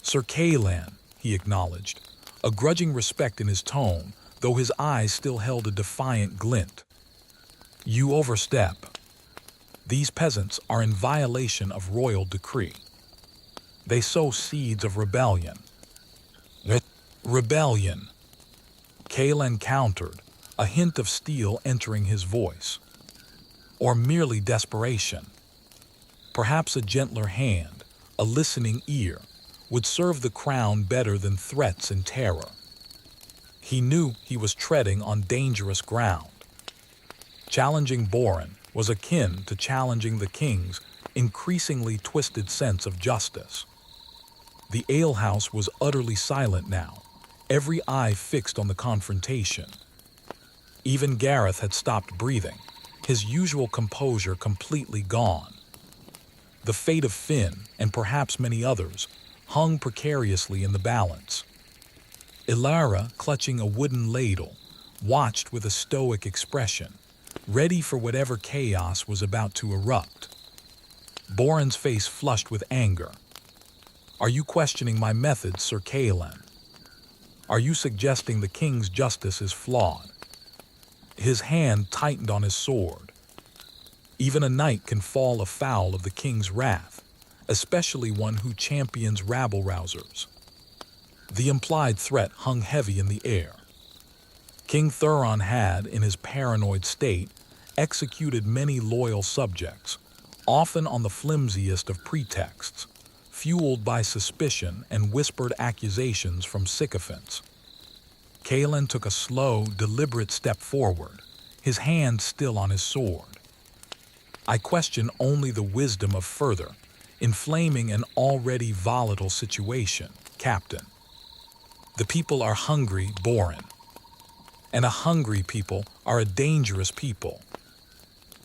"Sir Kalen," he acknowledged, a grudging respect in his tone, though his eyes still held a defiant glint. "You overstep. These peasants are in violation of royal decree. They sow seeds of rebellion." "Rebellion," Kalen countered, a hint of steel entering his voice. "Or merely desperation. Perhaps a gentler hand, a listening ear, would serve the crown better than threats and terror." He knew he was treading on dangerous ground. Challenging Borin was akin to challenging the king's increasingly twisted sense of justice. The alehouse was utterly silent now, every eye fixed on the confrontation. Even Gareth had stopped breathing, his usual composure completely gone. The fate of Finn, and perhaps many others, hung precariously in the balance. Ilara, clutching a wooden ladle, watched with a stoic expression, ready for whatever chaos was about to erupt. Borin's face flushed with anger. "Are you questioning my methods, Sir Kalen? Are you suggesting the king's justice is flawed?" His hand tightened on his sword. Even a knight can fall afoul of the king's wrath, especially one who champions rabble-rousers. The implied threat hung heavy in the air. King Thuron had, in his paranoid state, executed many loyal subjects, often on the flimsiest of pretexts, fueled by suspicion and whispered accusations from sycophants. Kalen took a slow, deliberate step forward, his hand still on his sword. "I question only the wisdom of further, inflaming an already volatile situation, Captain. The people are hungry, Borin. And a hungry people are a dangerous people.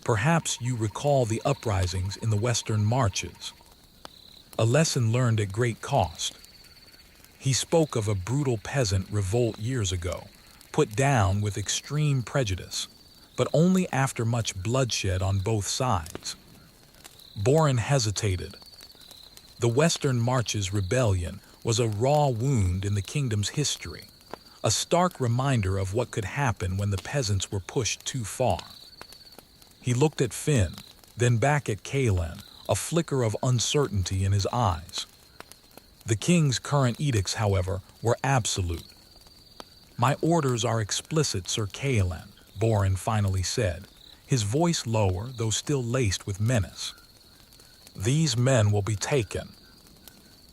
Perhaps you recall the uprisings in the Western Marches. A lesson learned at great cost. He spoke of a brutal peasant revolt years ago, put down with extreme prejudice, but only after much bloodshed on both sides." Borin hesitated. The Western Marches rebellion was a raw wound in the kingdom's history, a stark reminder of what could happen when the peasants were pushed too far. He looked at Finn, then back at Kalen, a flicker of uncertainty in his eyes. The king's current edicts, however, were absolute. "My orders are explicit, Sir Kalen," Borin finally said, his voice lower, though still laced with menace. "These men will be taken.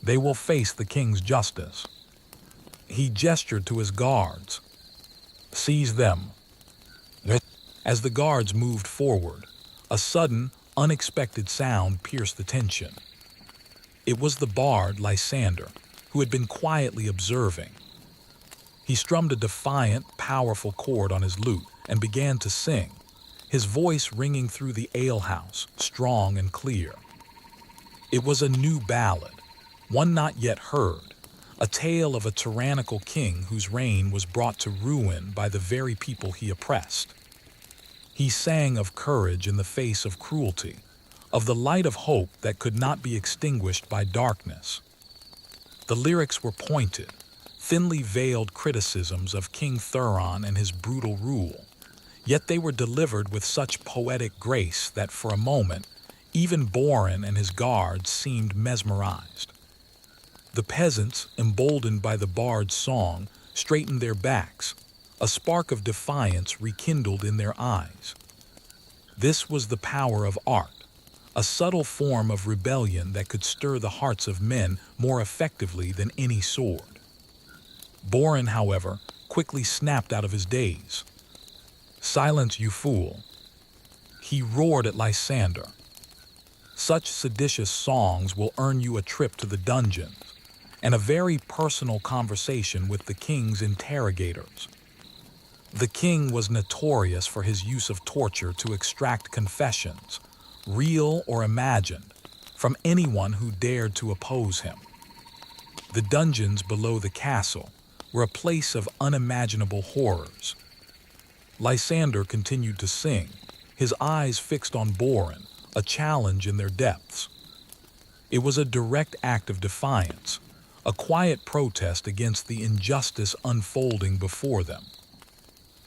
They will face the king's justice." He gestured to his guards. "Seize them." As the guards moved forward, a sudden, unexpected sound pierced the tension. It was the bard Lysander, who had been quietly observing. He strummed a defiant, powerful chord on his lute and began to sing, his voice ringing through the alehouse, strong and clear. It was a new ballad, one not yet heard, a tale of a tyrannical king whose reign was brought to ruin by the very people he oppressed. He sang of courage in the face of cruelty, of the light of hope that could not be extinguished by darkness. The lyrics were pointed, thinly veiled criticisms of King Thuron and his brutal rule, yet they were delivered with such poetic grace that for a moment, Even Borin and his guards seemed mesmerized. The peasants, emboldened by the bard's song, straightened their backs. A spark of defiance rekindled in their eyes. This was the power of art, a subtle form of rebellion that could stir the hearts of men more effectively than any sword. Borin, however, quickly snapped out of his daze. "Silence, you fool!" he roared at Lysander. "Such seditious songs will earn you a trip to the dungeons and a very personal conversation with the king's interrogators." The king was notorious for his use of torture to extract confessions, real or imagined, from anyone who dared to oppose him. The dungeons below the castle were a place of unimaginable horrors. Lysander continued to sing, his eyes fixed on Borin, a challenge in their depths. It was a direct act of defiance, a quiet protest against the injustice unfolding before them.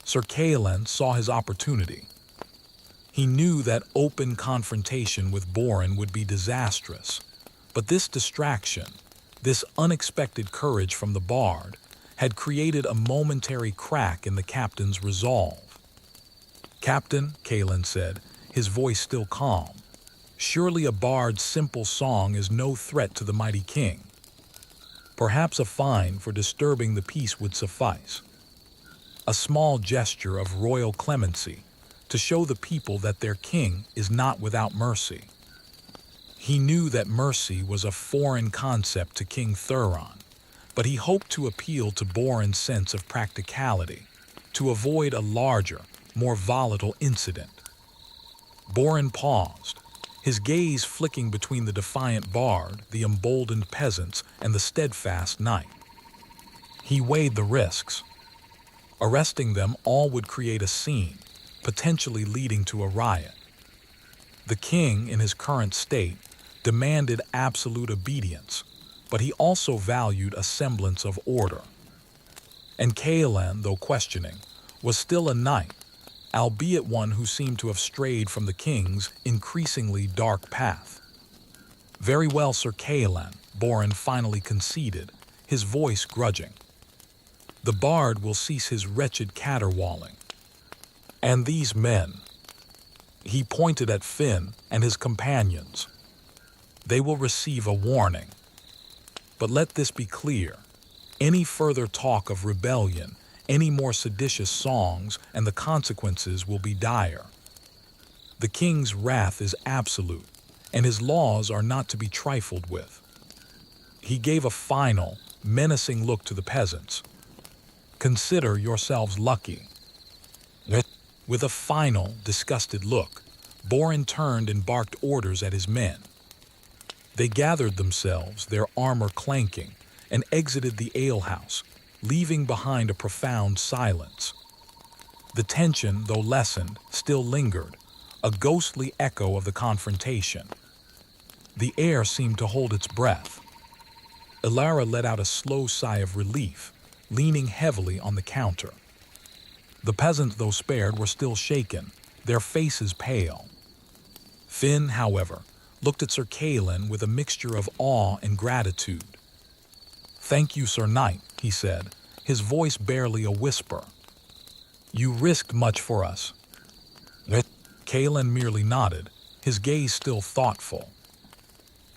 Sir Callan saw his opportunity. He knew that open confrontation with Borin would be disastrous, but this distraction, this unexpected courage from the bard, had created a momentary crack in the captain's resolve. "Captain," Callan said, his voice still calm, "surely a bard's simple song is no threat to the mighty king. Perhaps a fine for disturbing the peace would suffice. A small gesture of royal clemency to show the people that their king is not without mercy." He knew that mercy was a foreign concept to King Thuron, but he hoped to appeal to Borin's sense of practicality, to avoid a larger, more volatile incident. Borin paused, his gaze flicking between the defiant bard, the emboldened peasants, and the steadfast knight. He weighed the risks. Arresting them all would create a scene, potentially leading to a riot. The king, in his current state, demanded absolute obedience, but he also valued a semblance of order. And Callan, though questioning, was still a knight, albeit one who seemed to have strayed from the king's increasingly dark path. "Very well, Sir Callan," Borin finally conceded, his voice grudging. "The bard will cease his wretched caterwauling. And these men," he pointed at Finn and his companions, "they will receive a warning. But let this be clear, any further talk of rebellion, any more seditious songs, and the consequences will be dire. The king's wrath is absolute, and his laws are not to be trifled with." He gave a final, menacing look to the peasants. "Consider yourselves lucky." With a final, disgusted look, Borin turned and barked orders at his men. They gathered themselves, their armor clanking, and exited the alehouse, leaving behind a profound silence. The tension, though lessened, still lingered, a ghostly echo of the confrontation. The air seemed to hold its breath. Ilara let out a slow sigh of relief, leaning heavily on the counter. The peasants, though spared, were still shaken, their faces pale. Finn, however, looked at Sir Callan with a mixture of awe and gratitude. "Thank you, Sir Knight," he said, his voice barely a whisper. "You risked much for us." Callan merely nodded, his gaze still thoughtful.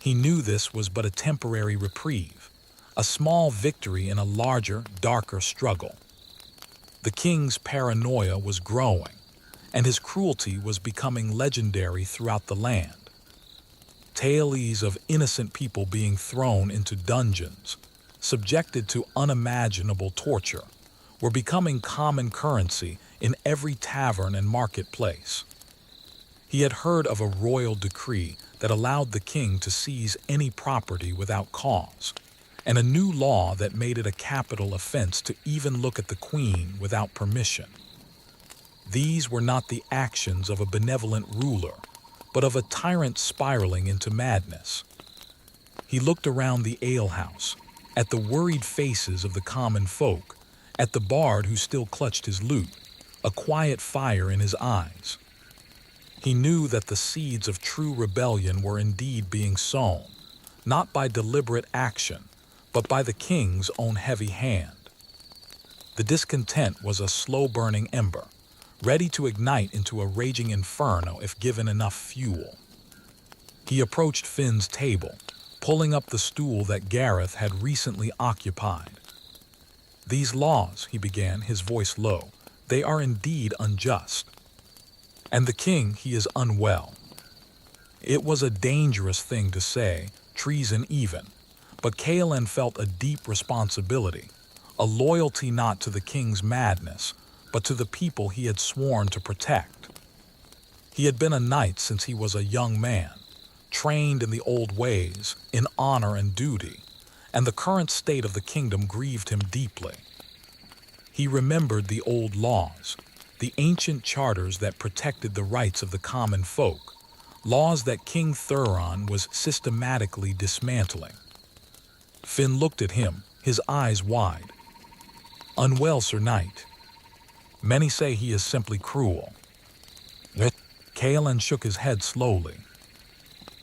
He knew this was but a temporary reprieve, a small victory in a larger, darker struggle. The king's paranoia was growing, and his cruelty was becoming legendary throughout the land. Tales of innocent people being thrown into dungeons, subjected to unimaginable torture, were becoming common currency in every tavern and marketplace. He had heard of a royal decree that allowed the king to seize any property without cause, and a new law that made it a capital offense to even look at the queen without permission. These were not the actions of a benevolent ruler, but of a tyrant spiraling into madness. He looked around the alehouse, at the worried faces of the common folk, at the bard who still clutched his lute, a quiet fire in his eyes. He knew that the seeds of true rebellion were indeed being sown, not by deliberate action, but by the king's own heavy hand. The discontent was a slow-burning ember, ready to ignite into a raging inferno if given enough fuel. He approached Finn's table, pulling up the stool that Gareth had recently occupied. "These laws," he began, his voice low, "they are indeed unjust. And the king, he is unwell." It was a dangerous thing to say, treason even, but Kaelin felt a deep responsibility, a loyalty not to the king's madness, but to the people he had sworn to protect. He had been a knight since he was a young man, trained in the old ways, in honor and duty, and the current state of the kingdom grieved him deeply. He remembered the old laws, the ancient charters that protected the rights of the common folk, laws that King Thuron was systematically dismantling. Finn looked at him, his eyes wide. "Unwell, Sir Knight. Many say he is simply cruel." Kaelin shook his head slowly.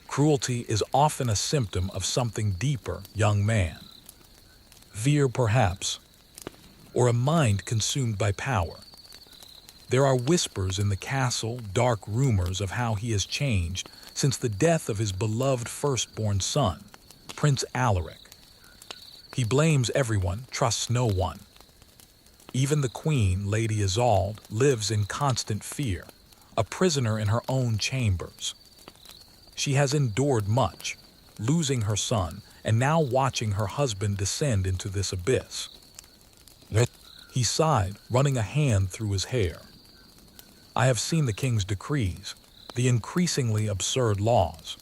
"Cruelty is often a symptom of something deeper, young man. Fear, perhaps, or a mind consumed by power. There are whispers in the castle, dark rumors of how he has changed since the death of his beloved firstborn son, Prince Alaric. He blames everyone, trusts no one. Even the queen, Lady Isolde, lives in constant fear, a prisoner in her own chambers. She has endured much, losing her son and now watching her husband descend into this abyss." He sighed, running a hand through his hair. "I have seen the king's decrees, the increasingly absurd laws.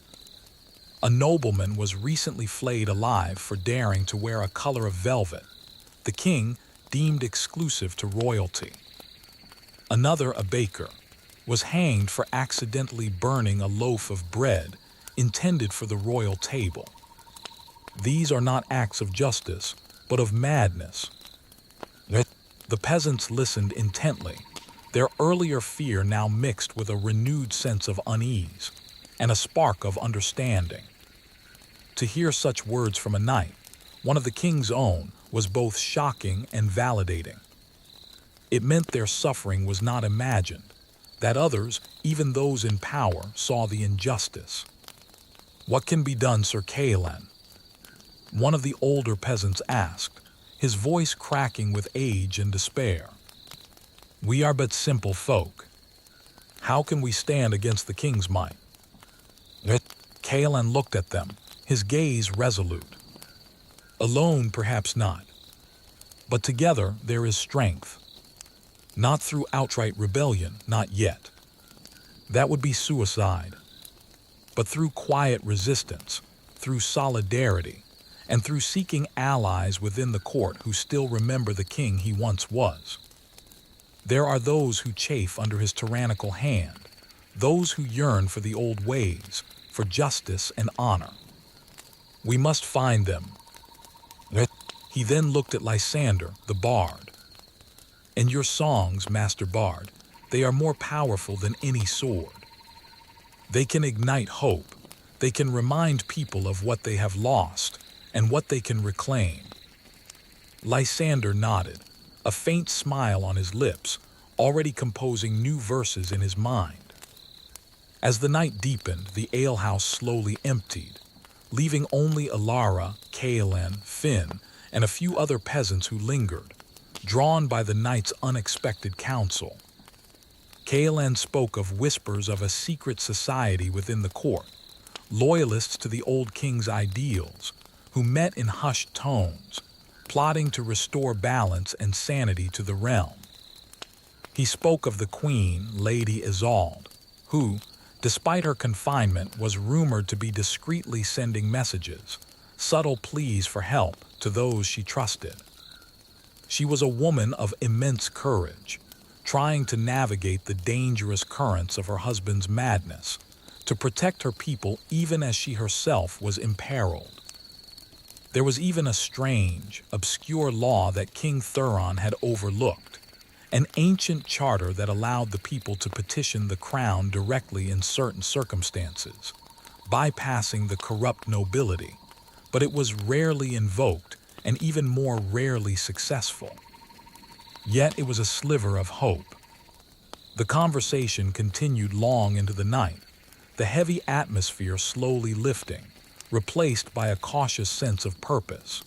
A nobleman was recently flayed alive for daring to wear a color of velvet, the king deemed exclusive to royalty. Another, a baker, was hanged for accidentally burning a loaf of bread intended for the royal table. These are not acts of justice, but of madness." The peasants listened intently, their earlier fear now mixed with a renewed sense of unease and a spark of understanding. To hear such words from a knight, one of the king's own, was both shocking and validating. It meant their suffering was not imagined, that others, even those in power, saw the injustice. "What can be done, Sir Kaelin?" one of the older peasants asked, his voice cracking with age and despair. "We are but simple folk. How can we stand against the king's might?" Kaelin looked at them, his gaze resolute. "Alone, perhaps not. But together there is strength. Not through outright rebellion, not yet. That would be suicide. But through quiet resistance, through solidarity, and through seeking allies within the court who still remember the king he once was. There are those who chafe under his tyrannical hand, those who yearn for the old ways, for justice and honor. We must find them." He then looked at Lysander, the bard. "And your songs, Master Bard, they are more powerful than any sword. They can ignite hope, they can remind people of what they have lost and what they can reclaim." Lysander nodded, a faint smile on his lips, already composing new verses in his mind. As the night deepened, the alehouse slowly emptied, leaving only Alara, Kaelin, Finn, and a few other peasants who lingered, drawn by the knight's unexpected counsel. Kaelin spoke of whispers of a secret society within the court, loyalists to the old king's ideals, who met in hushed tones, plotting to restore balance and sanity to the realm. He spoke of the queen, Lady Isolde, who, despite her confinement, was rumored to be discreetly sending messages, subtle pleas for help to those she trusted. She was a woman of immense courage, trying to navigate the dangerous currents of her husband's madness, to protect her people even as she herself was imperiled. There was even a strange, obscure law that King Thuron had overlooked, an ancient charter that allowed the people to petition the crown directly in certain circumstances, bypassing the corrupt nobility, but it was rarely invoked and even more rarely successful. Yet it was a sliver of hope. The conversation continued long into the night, the heavy atmosphere slowly lifting, replaced by a cautious sense of purpose.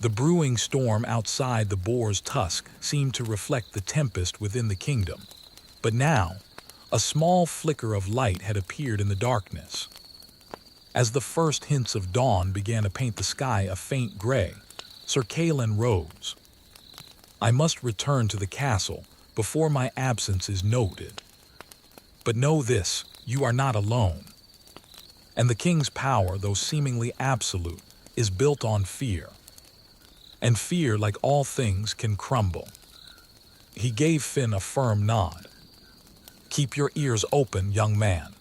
The brewing storm outside the boar's tusk seemed to reflect the tempest within the kingdom, but now, a small flicker of light had appeared in the darkness. As the first hints of dawn began to paint the sky a faint gray, Sir Calin rose. "I must return to the castle before my absence is noted. But know this, you are not alone. And the king's power, though seemingly absolute, is built on fear. And fear, like all things, can crumble." He gave Finn a firm nod. "Keep your ears open, young man.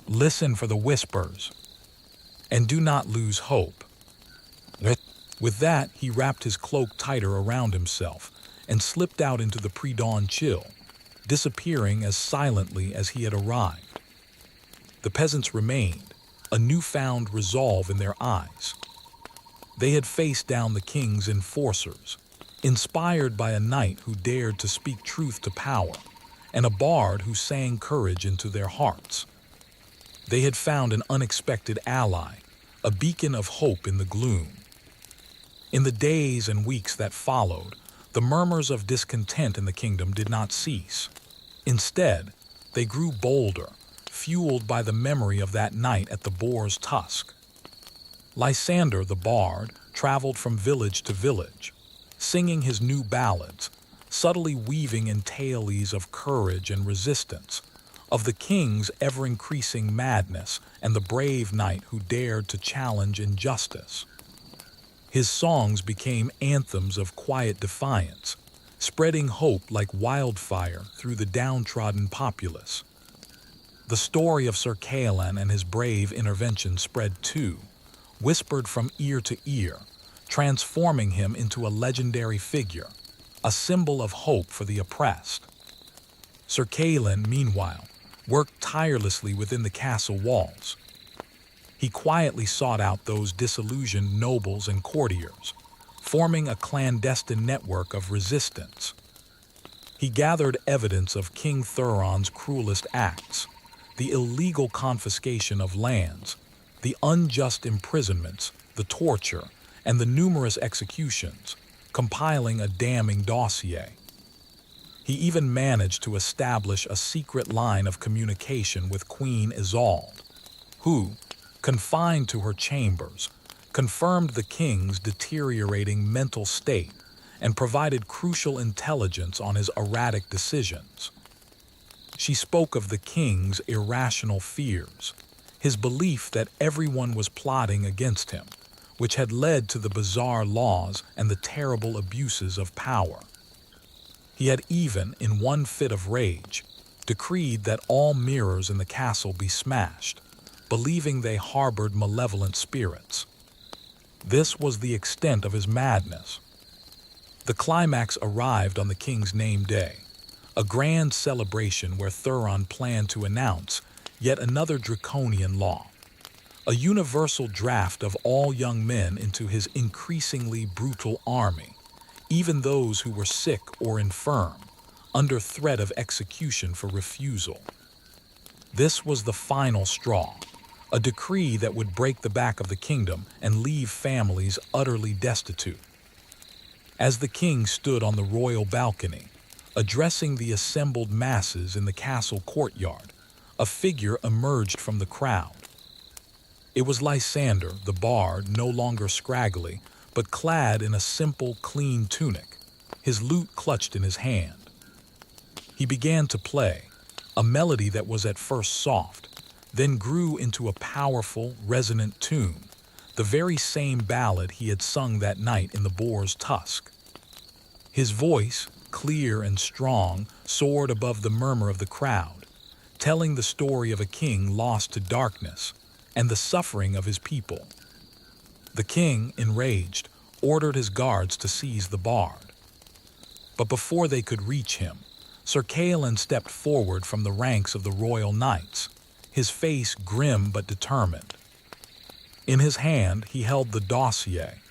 Listen for the whispers. And do not lose hope." With that, he wrapped his cloak tighter around himself and slipped out into the pre-dawn chill, disappearing as silently as he had arrived. The peasants remained, a newfound resolve in their eyes. They had faced down the king's enforcers, inspired by a knight who dared to speak truth to power, and a bard who sang courage into their hearts. They had found an unexpected ally, a beacon of hope in the gloom. In the days and weeks that followed, the murmurs of discontent in the kingdom did not cease. Instead, they grew bolder, fueled by the memory of that night at the boar's tusk. Lysander the bard traveled from village to village, singing his new ballads, subtly weaving in tales of courage and resistance, of the king's ever-increasing madness and the brave knight who dared to challenge injustice. His songs became anthems of quiet defiance, spreading hope like wildfire through the downtrodden populace. The story of Sir Calin and his brave intervention spread too, whispered from ear to ear, transforming him into a legendary figure, a symbol of hope for the oppressed. Sir Calin, meanwhile, worked tirelessly within the castle walls. He quietly sought out those disillusioned nobles and courtiers, forming a clandestine network of resistance. He gathered evidence of King Thuron's cruelest acts, the illegal confiscation of lands, the unjust imprisonments, the torture, and the numerous executions, compiling a damning dossier. He even managed to establish a secret line of communication with Queen Isolde, who, confined to her chambers, confirmed the king's deteriorating mental state and provided crucial intelligence on his erratic decisions. She spoke of the king's irrational fears, his belief that everyone was plotting against him, which had led to the bizarre laws and the terrible abuses of power. He had even, in one fit of rage, decreed that all mirrors in the castle be smashed, believing they harbored malevolent spirits. This was the extent of his madness. The climax arrived on the king's name day, a grand celebration where Thuron planned to announce yet another draconian law, a universal draft of all young men into his increasingly brutal army, even those who were sick or infirm, under threat of execution for refusal. This was the final straw, a decree that would break the back of the kingdom and leave families utterly destitute. As the king stood on the royal balcony, addressing the assembled masses in the castle courtyard, a figure emerged from the crowd. It was Lysander, the bard, no longer scraggly, but clad in a simple, clean tunic, his lute clutched in his hand. He began to play, a melody that was at first soft, then grew into a powerful, resonant tune, the very same ballad he had sung that night in the boar's tusk. His voice, clear and strong, soared above the murmur of the crowd, telling the story of a king lost to darkness and the suffering of his people. The king, enraged, ordered his guards to seize the bard. But before they could reach him, Sir Caelan stepped forward from the ranks of the royal knights, his face grim but determined. In his hand he held the dossier,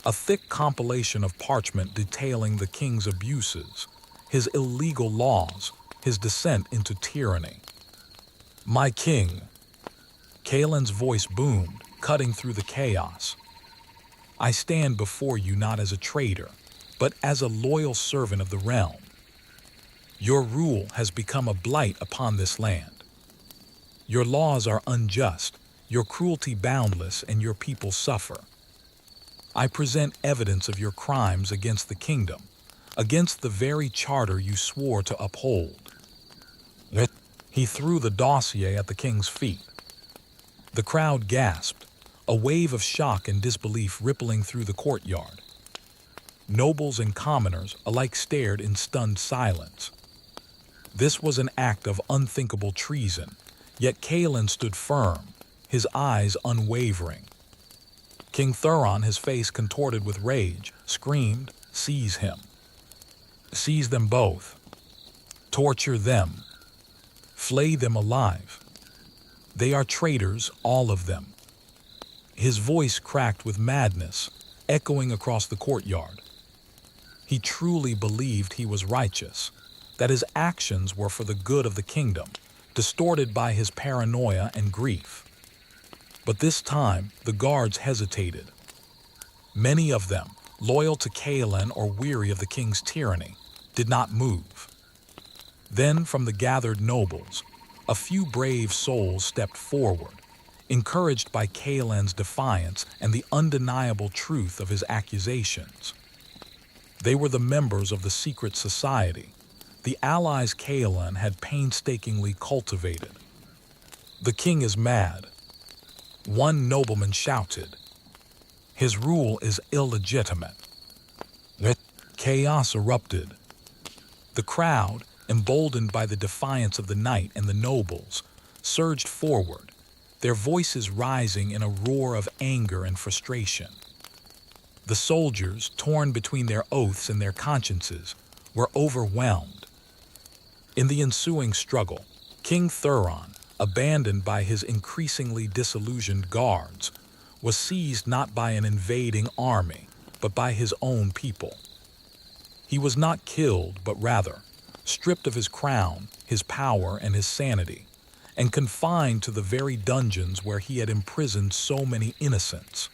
a thick compilation of parchment detailing the king's abuses, his illegal laws, his descent into tyranny. "My king," Caelan's voice boomed, cutting through the chaos. "I stand before you not as a traitor, but as a loyal servant of the realm. Your rule has become a blight upon this land. Your laws are unjust, your cruelty boundless, and your people suffer. I present evidence of your crimes against the kingdom, against the very charter you swore to uphold." He threw the dossier at the king's feet. The crowd gasped, a wave of shock and disbelief rippling through the courtyard. Nobles and commoners alike stared in stunned silence. This was an act of unthinkable treason, yet Caelan stood firm, his eyes unwavering. King Thuron, his face contorted with rage, screamed, "Seize him. Seize them both. Torture them. Flay them alive. They are traitors, all of them." His voice cracked with madness, echoing across the courtyard. He truly believed he was righteous, that his actions were for the good of the kingdom, distorted by his paranoia and grief. But this time, the guards hesitated. Many of them, loyal to Caelan or weary of the king's tyranny, did not move. Then, from the gathered nobles, a few brave souls stepped forward, encouraged by Caelan's defiance and the undeniable truth of his accusations. They were the members of the secret society, the allies Caelan had painstakingly cultivated. "The king is mad," one nobleman shouted. "His rule is illegitimate." Chaos erupted. The crowd, emboldened by the defiance of the knight and the nobles, surged forward, their voices rising in a roar of anger and frustration. The soldiers, torn between their oaths and their consciences, were overwhelmed. In the ensuing struggle, King Thuron, abandoned by his increasingly disillusioned guards, was seized not by an invading army, but by his own people. He was not killed, but rather stripped of his crown, his power, and his sanity, and confined to the very dungeons where he had imprisoned so many innocents.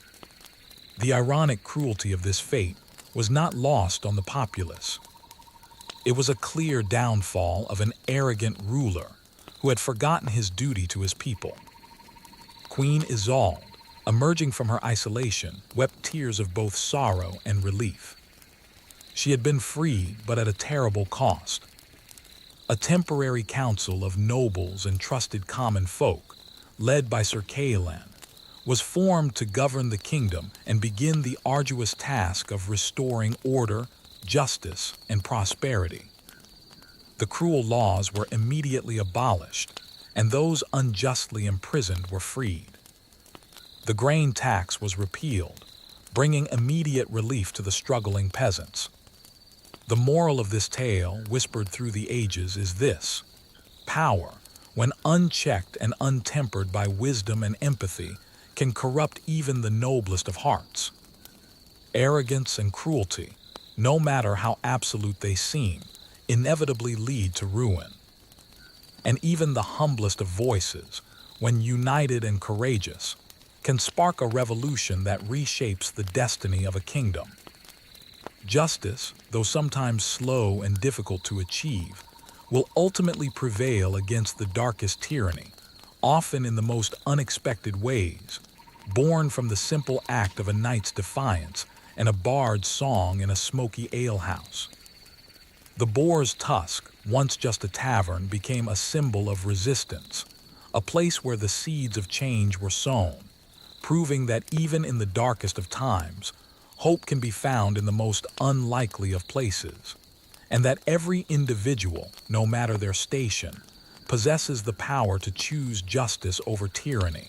The ironic cruelty of this fate was not lost on the populace. It was a clear downfall of an arrogant ruler who had forgotten his duty to his people. Queen Isolde, emerging from her isolation, wept tears of both sorrow and relief. She had been freed, but at a terrible cost. A temporary council of nobles and trusted common folk, led by Sir Caelan, was formed to govern the kingdom and begin the arduous task of restoring order, justice, and prosperity. The cruel laws were immediately abolished, and those unjustly imprisoned were freed. The grain tax was repealed, bringing immediate relief to the struggling peasants. The moral of this tale, whispered through the ages, is this: power, when unchecked and untempered by wisdom and empathy, can corrupt even the noblest of hearts. Arrogance and cruelty, no matter how absolute they seem, inevitably lead to ruin. And even the humblest of voices, when united and courageous, can spark a revolution that reshapes the destiny of a kingdom. Justice, though sometimes slow and difficult to achieve, will ultimately prevail against the darkest tyranny, often in the most unexpected ways, born from the simple act of a knight's defiance and a bard's song in a smoky alehouse. The boar's tusk, once just a tavern, became a symbol of resistance, a place where the seeds of change were sown, proving that even in the darkest of times, hope can be found in the most unlikely of places, and that every individual, no matter their station, possesses the power to choose justice over tyranny.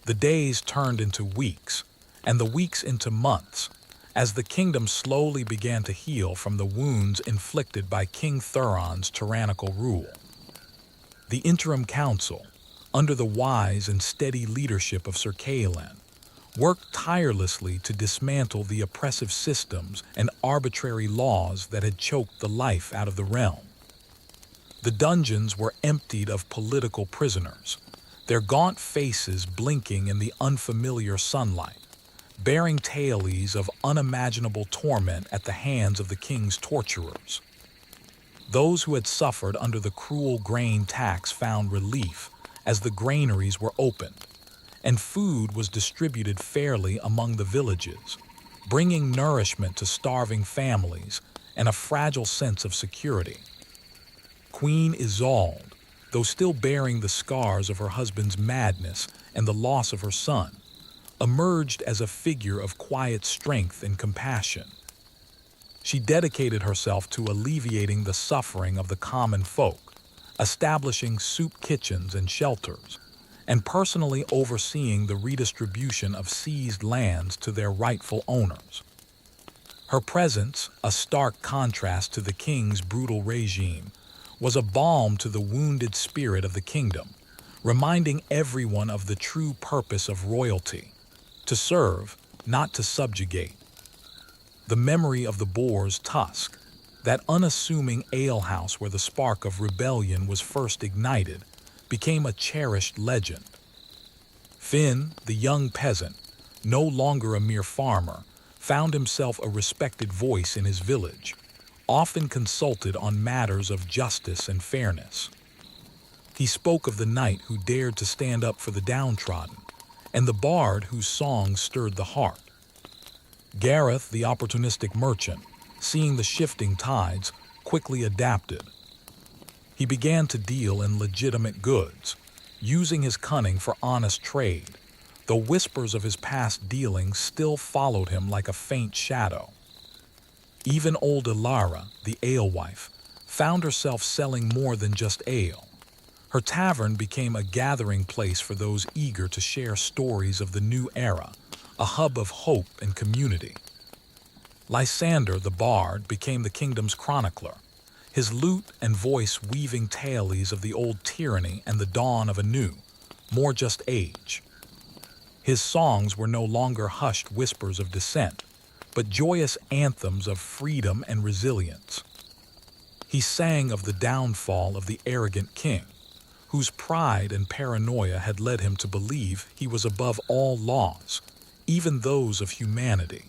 The days turned into weeks, and the weeks into months, as the kingdom slowly began to heal from the wounds inflicted by King Thuron's tyrannical rule. The interim council, under the wise and steady leadership of Sir Caelan, worked tirelessly to dismantle the oppressive systems and arbitrary laws that had choked the life out of the realm. The dungeons were emptied of political prisoners, their gaunt faces blinking in the unfamiliar sunlight, bearing tales of unimaginable torment at the hands of the king's torturers. Those who had suffered under the cruel grain tax found relief as the granaries were opened, and food was distributed fairly among the villages, bringing nourishment to starving families and a fragile sense of security. Queen Isolde, though still bearing the scars of her husband's madness and the loss of her son, emerged as a figure of quiet strength and compassion. She dedicated herself to alleviating the suffering of the common folk, establishing soup kitchens and shelters, and personally overseeing the redistribution of seized lands to their rightful owners. Her presence, a stark contrast to the king's brutal regime, was a balm to the wounded spirit of the kingdom, reminding everyone of the true purpose of royalty: to serve, not to subjugate. The memory of the boar's tusk, that unassuming alehouse where the spark of rebellion was first ignited, became a cherished legend. Finn, the young peasant, no longer a mere farmer, found himself a respected voice in his village, often consulted on matters of justice and fairness. He spoke of the knight who dared to stand up for the downtrodden, and the bard whose songs stirred the heart. Gareth, the opportunistic merchant, seeing the shifting tides, quickly adapted. He began to deal in legitimate goods, using his cunning for honest trade, though whispers of his past dealings still followed him like a faint shadow. Even old Ilara, the alewife, found herself selling more than just ale. Her tavern became a gathering place for those eager to share stories of the new era, a hub of hope and community. Lysander, the bard, became the kingdom's chronicler, his lute and voice weaving tales of the old tyranny and the dawn of a new, more just age. His songs were no longer hushed whispers of dissent, but joyous anthems of freedom and resilience. He sang of the downfall of the arrogant king, whose pride and paranoia had led him to believe he was above all laws, even those of humanity.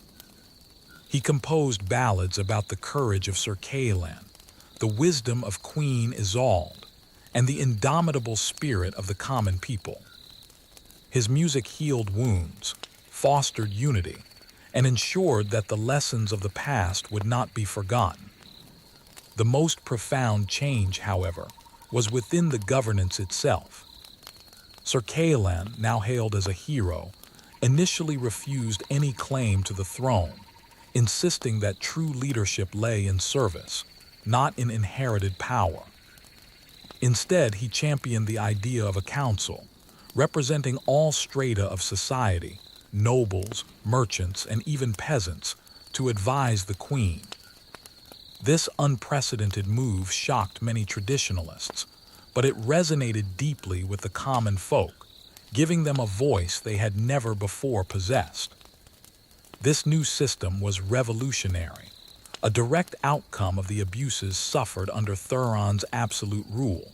He composed ballads about the courage of Sir Caelan, the wisdom of Queen Isolde, and the indomitable spirit of the common people. His music healed wounds, fostered unity, and ensured that the lessons of the past would not be forgotten. The most profound change, however, was within the governance itself. Sir Caelan, now hailed as a hero, initially refused any claim to the throne, insisting that true leadership lay in service, not in inherited power. Instead, he championed the idea of a council, representing all strata of society, nobles, merchants, and even peasants, to advise the queen. This unprecedented move shocked many traditionalists, but it resonated deeply with the common folk, giving them a voice they had never before possessed. This new system was revolutionary, a direct outcome of the abuses suffered under Thuron's absolute rule,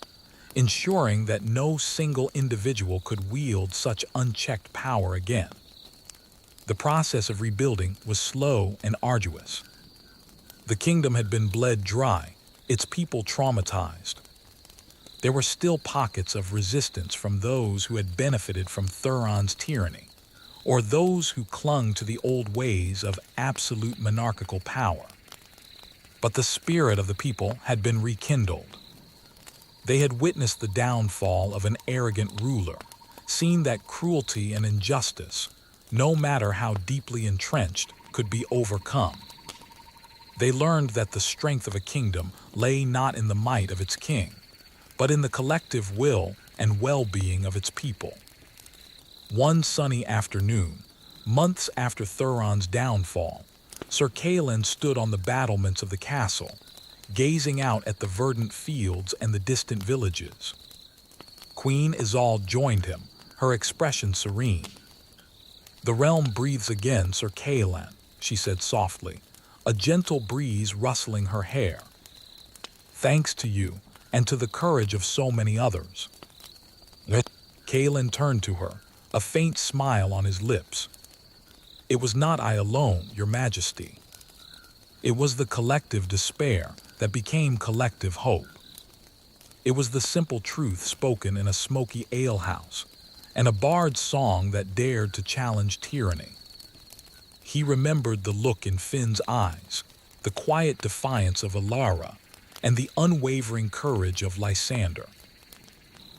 ensuring that no single individual could wield such unchecked power again. The process of rebuilding was slow and arduous. The kingdom had been bled dry, its people traumatized. There were still pockets of resistance from those who had benefited from Thuron's tyranny, or those who clung to the old ways of absolute monarchical power. But the spirit of the people had been rekindled. They had witnessed the downfall of an arrogant ruler, seen that cruelty and injustice, no matter how deeply entrenched, could be overcome. They learned that the strength of a kingdom lay not in the might of its king, but in the collective will and well-being of its people. One sunny afternoon, months after Thuron's downfall, Sir Calin stood on the battlements of the castle, gazing out at the verdant fields and the distant villages. Queen Isolde joined him, her expression serene. "The realm breathes again, Sir Calin," she said softly, a gentle breeze rustling her hair. "Thanks to you, and to the courage of so many others." Calin turned to her, a faint smile on his lips. "It was not I alone, Your Majesty. It was the collective despair that became collective hope. It was the simple truth spoken in a smoky alehouse, and a bard's song that dared to challenge tyranny." He remembered the look in Finn's eyes, the quiet defiance of Alara, and the unwavering courage of Lysander.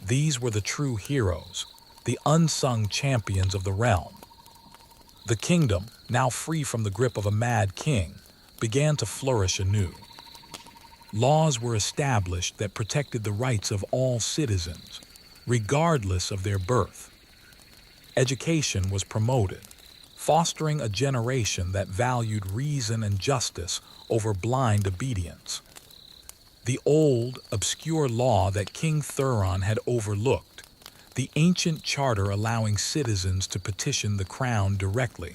These were the true heroes, the unsung champions of the realm. The kingdom, now free from the grip of a mad king, began to flourish anew. Laws were established that protected the rights of all citizens, regardless of their birth. Education was promoted, fostering a generation that valued reason and justice over blind obedience. The old, obscure law that King Thuron had overlooked, the ancient charter allowing citizens to petition the crown directly,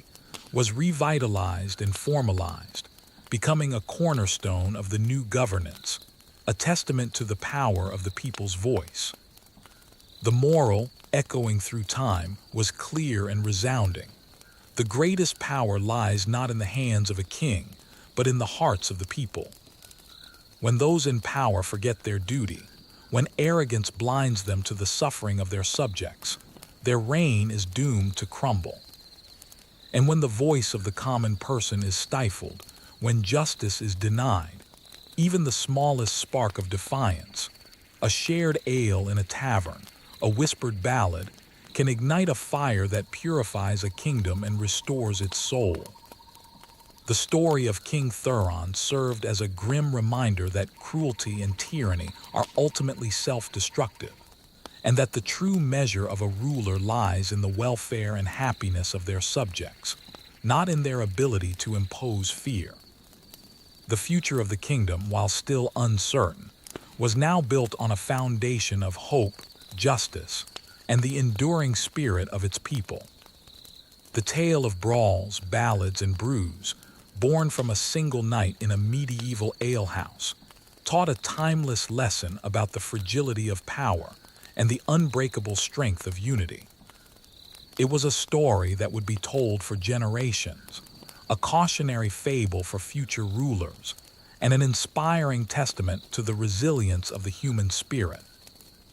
was revitalized and formalized, becoming a cornerstone of the new governance, a testament to the power of the people's voice. The moral, echoing through time, was clear and resounding. The greatest power lies not in the hands of a king, but in the hearts of the people. When those in power forget their duty, when arrogance blinds them to the suffering of their subjects, their reign is doomed to crumble. And when the voice of the common person is stifled, when justice is denied, even the smallest spark of defiance, a shared ale in a tavern, a whispered ballad, can ignite a fire that purifies a kingdom and restores its soul. The story of King Thuron served as a grim reminder that cruelty and tyranny are ultimately self-destructive, and that the true measure of a ruler lies in the welfare and happiness of their subjects, not in their ability to impose fear. The future of the kingdom, while still uncertain, was now built on a foundation of hope, justice, and the enduring spirit of its people. The tale of Brawls, Ballads, and Brews, born from a single night in a medieval alehouse, taught a timeless lesson about the fragility of power and the unbreakable strength of unity. It was a story that would be told for generations, a cautionary fable for future rulers, and an inspiring testament to the resilience of the human spirit.